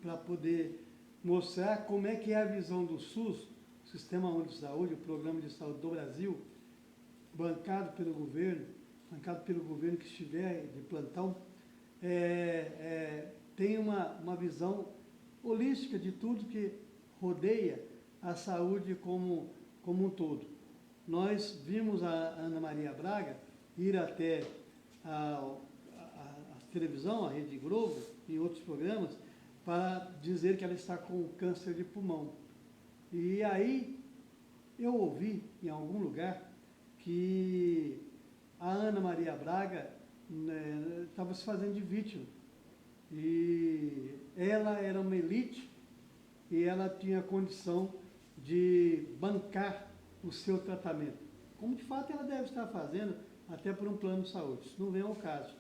para poder mostrar como é que é a visão do SUS, Sistema Único de Saúde, o Programa de Saúde do Brasil, bancado pelo governo que estiver de plantão, tem uma visão holística de tudo que rodeia a saúde como um todo. Nós vimos a Ana Maria Braga ir até a televisão, a Rede Globo, e outros programas, para dizer que ela está com câncer de pulmão. E aí eu ouvi em algum lugar que a Ana Maria Braga estava se fazendo de vítima. E ela era uma elite e ela tinha condição de bancar o seu tratamento. Como de fato ela deve estar fazendo, até por um plano de saúde. Isso não vem ao caso.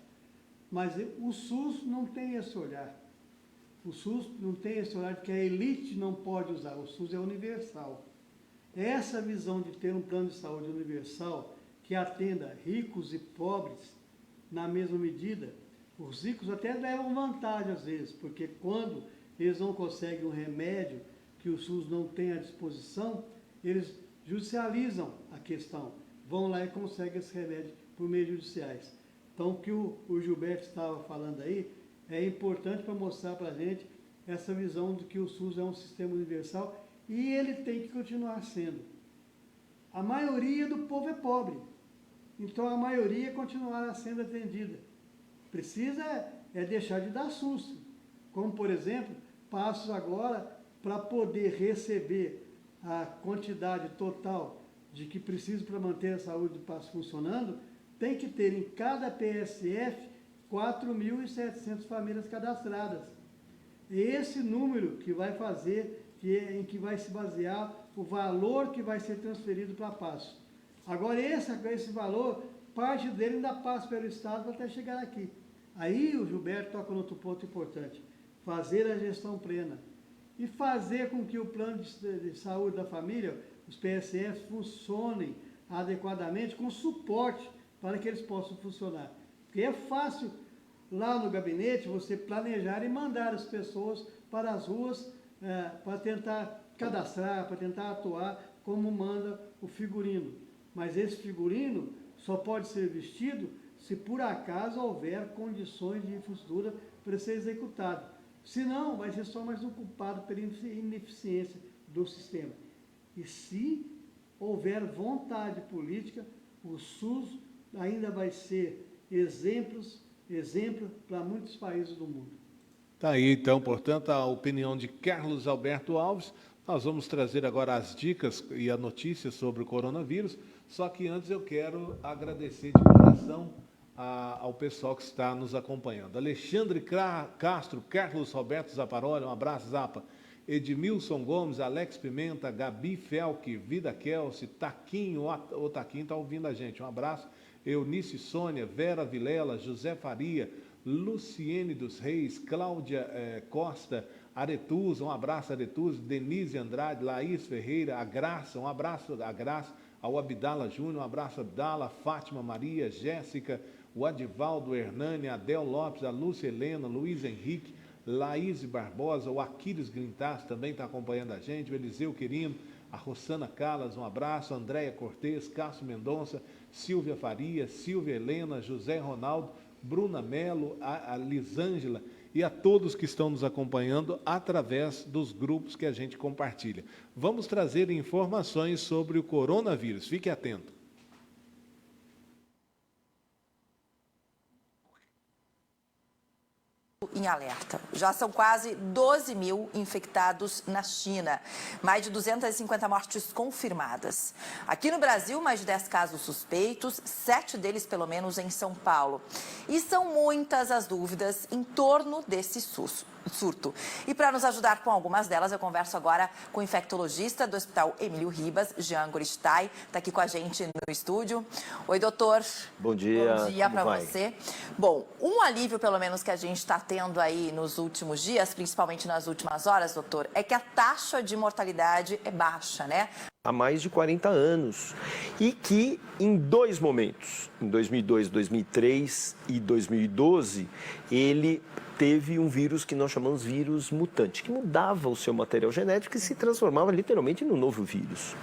Mas o SUS não tem esse olhar. O SUS não tem esse olhar de que a elite não pode usar. O SUS é universal. Essa visão de ter um plano de saúde universal que atenda ricos e pobres na mesma medida, os ricos até levam vantagem às vezes, porque quando eles não conseguem um remédio que o SUS não tem à disposição, eles judicializam a questão, vão lá e conseguem esse remédio por meios judiciais. Então, o que o Gilberto estava falando aí é importante para mostrar para a gente essa visão de que o SUS é um sistema universal e ele tem que continuar sendo. A maioria do povo é pobre, então a maioria continuará sendo atendida. Precisa deixar de dar susto, como, por exemplo, Passos agora, para poder receber a quantidade total de que precisa para manter a saúde do Passos funcionando, tem que ter em cada PSF 4.700 famílias cadastradas. Esse número que vai fazer, em que vai se basear o valor que vai ser transferido para Passos. Agora, esse valor, parte dele ainda passa pelo Estado até chegar aqui. Aí o Gilberto toca no outro ponto importante, fazer a gestão plena e fazer com que o plano de saúde da família, os PSFs, funcionem adequadamente com suporte para que eles possam funcionar. Porque é fácil, lá no gabinete, você planejar e mandar as pessoas para as ruas para tentar cadastrar, para tentar atuar como manda o figurino. Mas esse figurino só pode ser vestido se por acaso houver condições de infraestrutura para ser executado. Senão, vai ser só mais um culpado pela ineficiência do sistema. E se houver vontade política, o SUS ainda vai ser exemplo para muitos países do mundo. Tá aí, então, portanto, a opinião de Carlos Alberto Alves. Nós vamos trazer agora as dicas e a notícia sobre o coronavírus, só que antes eu quero agradecer de coração ao pessoal que está nos acompanhando. Alexandre Castro, Carlos Roberto Zaparoli, um abraço, Zapa. Edmilson Gomes, Alex Pimenta, Gabi Felque, Vida Kelsey, Taquinho, o Taquinho está ouvindo a gente, um abraço. Eunice Sônia, Vera Vilela, José Faria, Luciene dos Reis, Cláudia Costa, Aretuza, um abraço, Aretuza, Denise Andrade, Laís Ferreira, a Graça, um abraço, a Graça, ao Abdala Júnior, um abraço, Abdala, Fátima Maria, Jéssica, o Adivaldo Hernani, Adel Lopes, a Lúcia Helena, Luiz Henrique, Laís Barbosa, o Aquiles Glintas também está acompanhando a gente, o Eliseu Quirino, a Rossana Calas, um abraço, Andréia Cortez, Cássio Mendonça, Silvia Faria, Silvia Helena, José Ronaldo, Bruna Melo, a Lisângela e a todos que estão nos acompanhando através dos grupos que a gente compartilha. Vamos trazer informações sobre o coronavírus. Fique atento. Em alerta. Já são quase 12 mil infectados na China, mais de 250 mortes confirmadas. Aqui no Brasil, mais de 10 casos suspeitos, 7 deles pelo menos em São Paulo. E são muitas as dúvidas em torno desse surto. E para nos ajudar com algumas delas, eu converso agora com o infectologista do Hospital Emílio Ribas, Jean Goristai, está aqui com a gente no estúdio. Oi, doutor. Bom dia. Bom dia para você. Bom, um alívio pelo menos que a gente está tendo aí nos últimos dias, principalmente nas últimas horas, doutor, é que a taxa de mortalidade é baixa, né? Há mais de 40 anos. E que em dois momentos, em 2002, 2003 e 2012, ele teve um vírus que nós chamamos vírus mutante, que mudava o seu material genético e se transformava literalmente num novo vírus.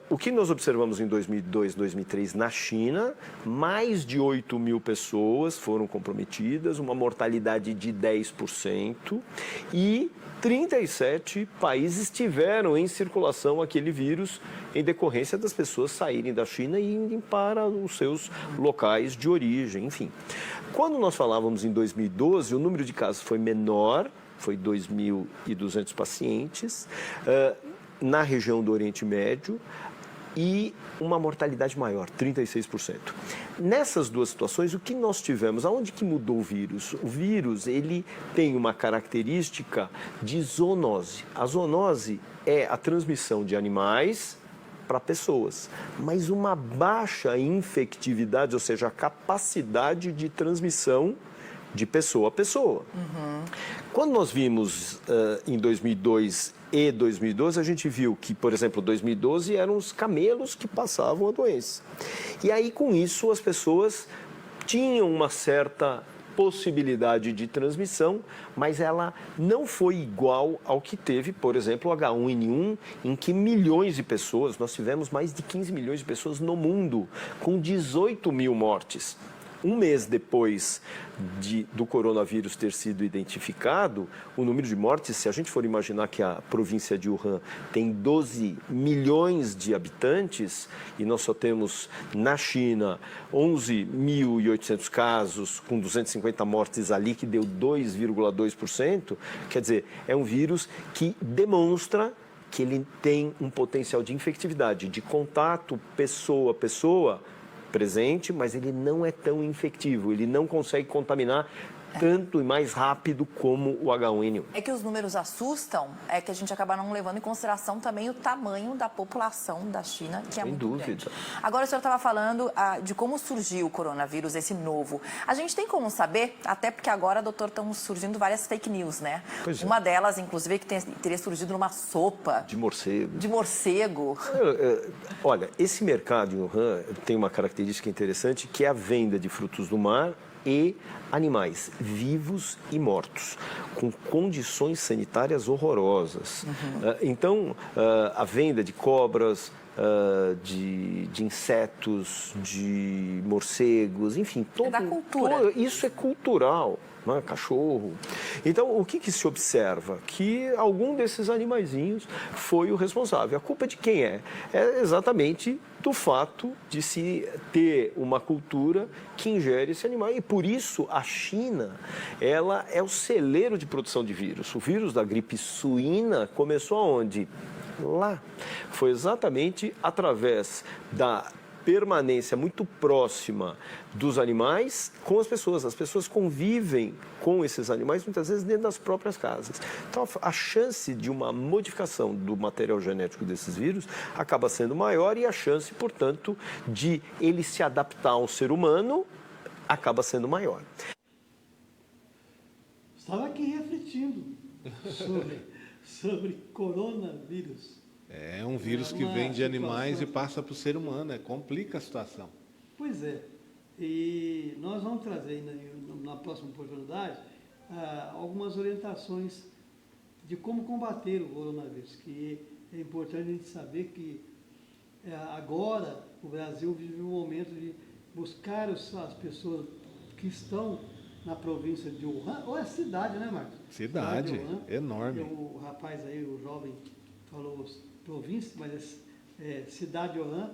O que nós observamos em 2002, 2003 na China, mais de 8 mil pessoas foram comprometidas, uma mortalidade de 10% e 37 países tiveram em circulação aquele vírus em decorrência das pessoas saírem da China e irem para os seus locais de origem, enfim. Quando nós falávamos em 2012, o número de casos foi menor, foi 2.200 pacientes, na região do Oriente Médio, e uma mortalidade maior, 36%. Nessas duas situações, o que nós tivemos? Aonde que mudou o vírus? O vírus, ele tem uma característica de zoonose. A zoonose é a transmissão de animais para pessoas, mas uma baixa infectividade, ou seja, a capacidade de transmissão de pessoa a pessoa. Quando nós vimos em 2002 e 2012, a gente viu que, por exemplo, 2012 eram os camelos que passavam a doença. E aí, com isso, as pessoas tinham uma certa possibilidade de transmissão, mas ela não foi igual ao que teve, por exemplo, o H1N1, em que milhões de pessoas, nós tivemos mais de 15 milhões de pessoas no mundo, com 18 mil mortes. Um mês depois do coronavírus ter sido identificado, o número de mortes, se a gente for imaginar que a província de Wuhan tem 12 milhões de habitantes e nós só temos na China 11.800 casos, com 250 mortes ali, que deu 2,2%, quer dizer, é um vírus que demonstra que ele tem um potencial de infectividade, de contato pessoa a pessoa, presente, mas ele não é tão infectivo, ele não consegue contaminar tanto e mais rápido como o H1N1. É que os números assustam, é que a gente acaba não levando em consideração também o tamanho da população da China, que é muito grande. Agora o senhor estava falando de como surgiu o coronavírus, esse novo. A gente tem como saber, até porque agora, doutor, estão surgindo várias fake news, né? Pois uma delas, inclusive, que teria surgido numa sopa. De morcego. De morcego. Olha, esse mercado em Wuhan tem uma característica interessante, que é a venda de frutos do mar e animais vivos e mortos, com condições sanitárias horrorosas. Então, a venda de cobras, de insetos, de morcegos, enfim, da cultura. Isso é cultural. né? Cachorro. Então, o que se observa? Que algum desses animaizinhos foi o responsável. A culpa de quem é? É exatamente do fato de se ter uma cultura que ingere esse animal. E por isso a China, ela é o celeiro de produção de vírus. O vírus da gripe suína começou aonde? Lá. Foi exatamente através da permanência muito próxima dos animais com as pessoas. As pessoas convivem com esses animais muitas vezes dentro das próprias casas. Então a chance de uma modificação do material genético desses vírus acaba sendo maior e a chance, portanto, de ele se adaptar ao ser humano acaba sendo maior. Estava aqui refletindo sobre coronavírus. É um vírus que vem de animais e passa para o ser humano, complica a situação. Pois é, e nós vamos trazer na próxima oportunidade algumas orientações de como combater o coronavírus, que é importante a gente saber que agora o Brasil vive um momento de buscar as pessoas que estão na província de Wuhan, ou é cidade, né, Marcos? Cidade enorme. O rapaz aí, o jovem, falou província, mas cidade de Wuhan,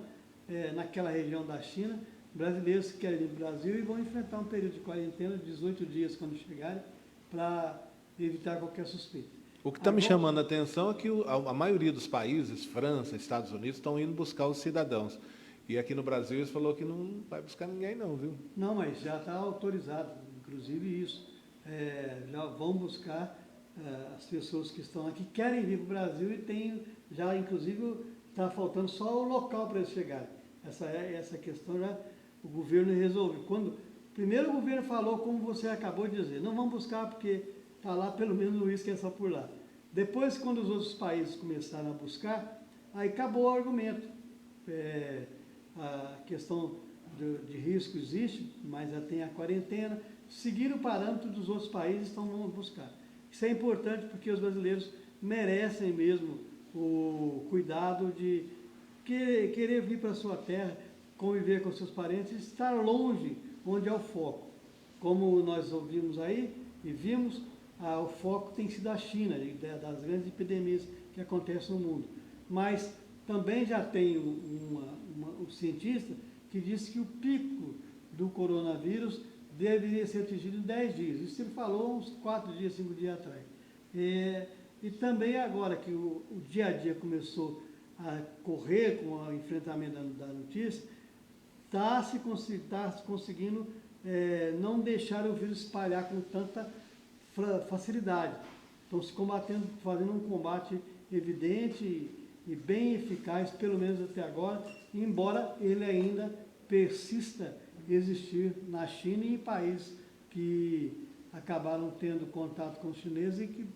naquela região da China, brasileiros que querem ir para o Brasil e vão enfrentar um período de quarentena de 18 dias quando chegarem, para evitar qualquer suspeita. O que está me chamando a atenção é que a maioria dos países, França, Estados Unidos, estão indo buscar os cidadãos. E aqui no Brasil eles falou que não vai buscar ninguém não, viu? Não, mas já está autorizado, inclusive isso. Já vão buscar as pessoas que estão aqui, querem vir para o Brasil e tem já, inclusive, está faltando só o local para eles chegarem. Essa questão já o governo resolveu. Primeiro o governo falou, como você acabou de dizer, não vamos buscar porque está lá, pelo menos o uísque é só por lá. Depois, quando os outros países começaram a buscar, aí acabou o argumento. A questão de risco existe, mas já tem a quarentena. Seguir o parâmetro dos outros países, então vamos buscar. Isso é importante porque os brasileiros merecem mesmo o cuidado de querer vir para a sua terra, conviver com seus parentes e estar longe onde é o foco. Como nós ouvimos aí e vimos, o foco tem sido a China, das grandes epidemias que acontecem no mundo. Mas também já tem um cientista que disse que o pico do coronavírus deveria ser atingido em 10 dias. Isso ele falou uns 4 dias, 5 dias atrás. E também agora que o dia a dia começou a correr com o enfrentamento da notícia, está se conseguindo não deixar o vírus espalhar com tanta facilidade. Estão se combatendo, fazendo um combate evidente e bem eficaz, pelo menos até agora, embora ele ainda persista existir na China e em países que acabaram tendo contato com os chineses e que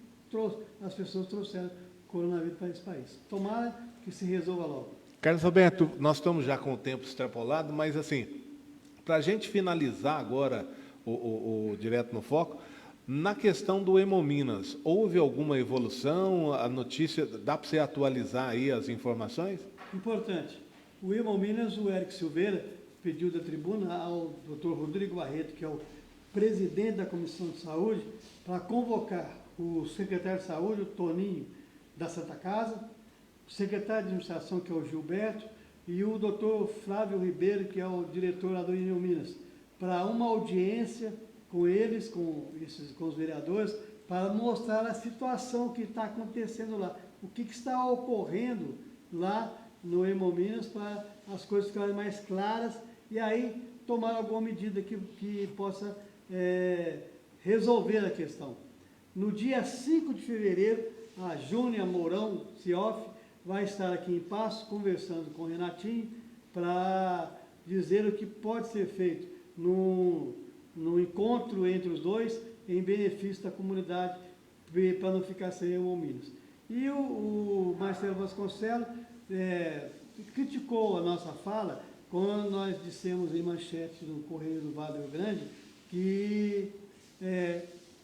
as pessoas trouxeram coronavírus para esse país. Tomara que se resolva logo. Carlos Alberto, nós estamos já com o tempo extrapolado, mas assim, para a gente finalizar agora o Direto no Foco, na questão do Hemominas, houve alguma evolução? A notícia, dá para você atualizar aí as informações? Importante. O Hemominas, o Eric Silveira, pediu da tribuna ao Dr. Rodrigo Barreto, que é o presidente da Comissão de Saúde, para convocar o secretário de Saúde, o Toninho, da Santa Casa, o secretário de Administração, que é o Gilberto, e o Dr. Flávio Ribeiro, que é o diretor lá do Hemominas, para uma audiência com eles, com os vereadores, para mostrar a situação que está acontecendo lá, o que está ocorrendo lá no Hemominas, para as coisas ficarem mais claras e aí tomar alguma medida que possa resolver a questão. No dia 5 de fevereiro, a Júnia Mourão Cioff vai estar aqui em Passo, conversando com o Renatinho, para dizer o que pode ser feito no encontro entre os dois, em benefício da comunidade, para não ficar sem Hemominas. E o Marcelo Vasconcelos criticou a nossa fala quando nós dissemos em manchete no Correio do Vale do Rio Grande que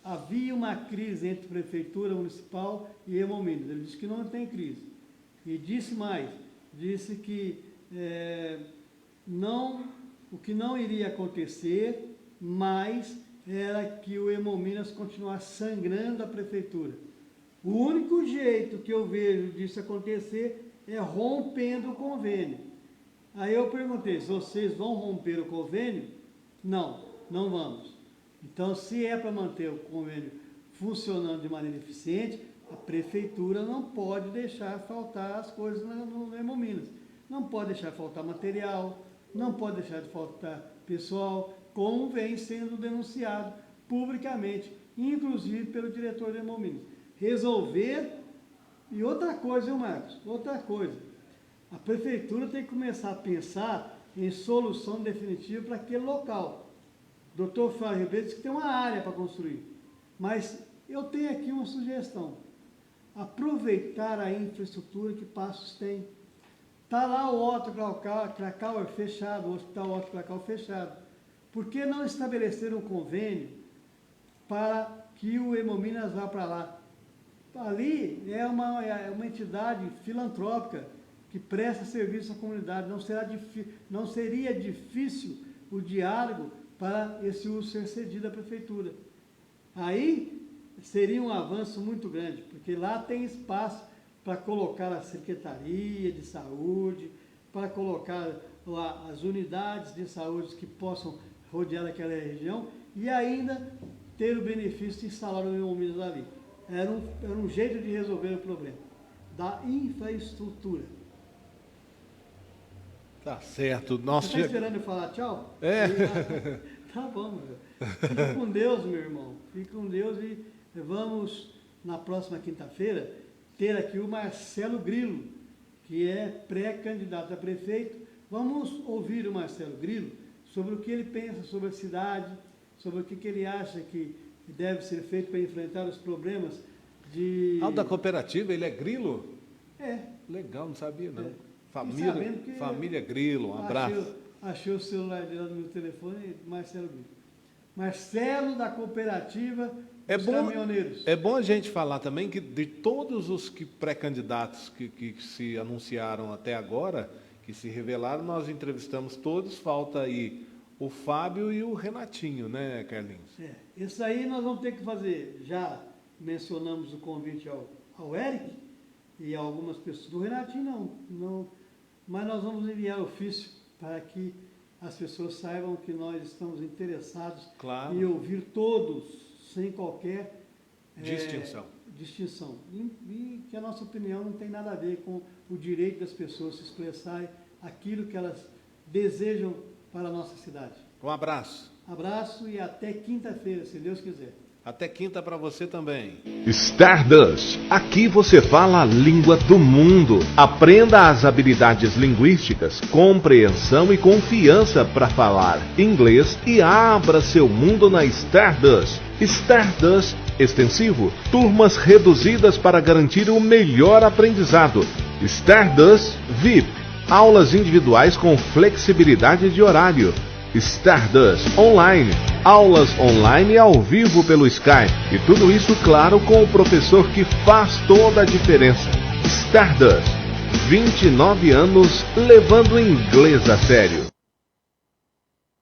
havia uma crise entre Prefeitura Municipal e Hemominas. Ele disse que não tem crise. E disse mais, disse que o que não iria acontecer, mas era que o Hemominas continuasse sangrando a prefeitura. O único jeito que eu vejo disso acontecer é rompendo o convênio. Aí eu perguntei, se vocês vão romper o convênio? Não, não vamos. Então, se é para manter o convênio funcionando de maneira eficiente, a prefeitura não pode deixar faltar as coisas no Hemominas. Não pode deixar faltar material, não pode deixar de faltar pessoal, como vem sendo denunciado publicamente, inclusive pelo diretor do Hemominas. Resolver, e outra coisa, viu, Marcos? Outra coisa, a prefeitura tem que começar a pensar em solução definitiva para aquele local. O doutor Fábio Ribeiro disse que tem uma área para construir, mas eu tenho aqui uma sugestão. Aproveitar a infraestrutura que Passos tem. Está lá o Otto Krakauer fechado, o Hospital Otto Krakauer fechado. Por que não estabelecer um convênio para que o Hemominas vá para lá? Ali é uma entidade filantrópica que presta serviço à comunidade. Não seria difícil o diálogo para esse uso ser cedido à prefeitura. Aí seria um avanço muito grande, porque lá tem espaço para colocar a Secretaria de Saúde, para colocar lá as unidades de saúde que possam rodear aquela região e ainda ter o benefício de instalar o Hemominas ali. Era um jeito de resolver o problema da infraestrutura. Tá certo. Você está esperando eu falar tchau? Tá bom, meu. Fique com Deus, meu irmão. Fique com Deus e vamos, na próxima quinta-feira, ter aqui o Marcelo Grilo, que é pré-candidato a prefeito. Vamos ouvir o Marcelo Grilo sobre o que ele pensa sobre a cidade, sobre o que ele acha que deve ser feito para enfrentar os problemas de... da cooperativa, ele é Grilo? É. Legal, não sabia não. Família Grilo, um abraço. Achei o celular dele no meu telefone, Marcelo Grilo. Marcelo da cooperativa dos caminhoneiros. É bom a gente falar também que de todos os pré-candidatos que se anunciaram até agora, que se revelaram, nós entrevistamos todos, falta aí o Fábio e o Renatinho, né, Carlinhos? Isso aí nós vamos ter que fazer. Já mencionamos o convite ao Eric e a algumas pessoas. Do Renatinho não, mas nós vamos enviar ofício para que as pessoas saibam que nós estamos interessados em ouvir todos, sem qualquer distinção. E que a nossa opinião não tem nada a ver com o direito das pessoas se expressarem aquilo que elas desejam para a nossa cidade. Um abraço. Abraço e até quinta-feira, se Deus quiser. Até quinta para você também. Stardust. Aqui você fala a língua do mundo. Aprenda as habilidades linguísticas, compreensão e confiança para falar inglês e abra seu mundo na Stardust. Stardust extensivo. Turmas reduzidas para garantir o melhor aprendizado. Stardust VIP. Aulas individuais com flexibilidade de horário. Stardust Online. Aulas online e ao vivo pelo Skype. E tudo isso, claro, com o professor que faz toda a diferença. Stardust. 29 anos levando o inglês a sério.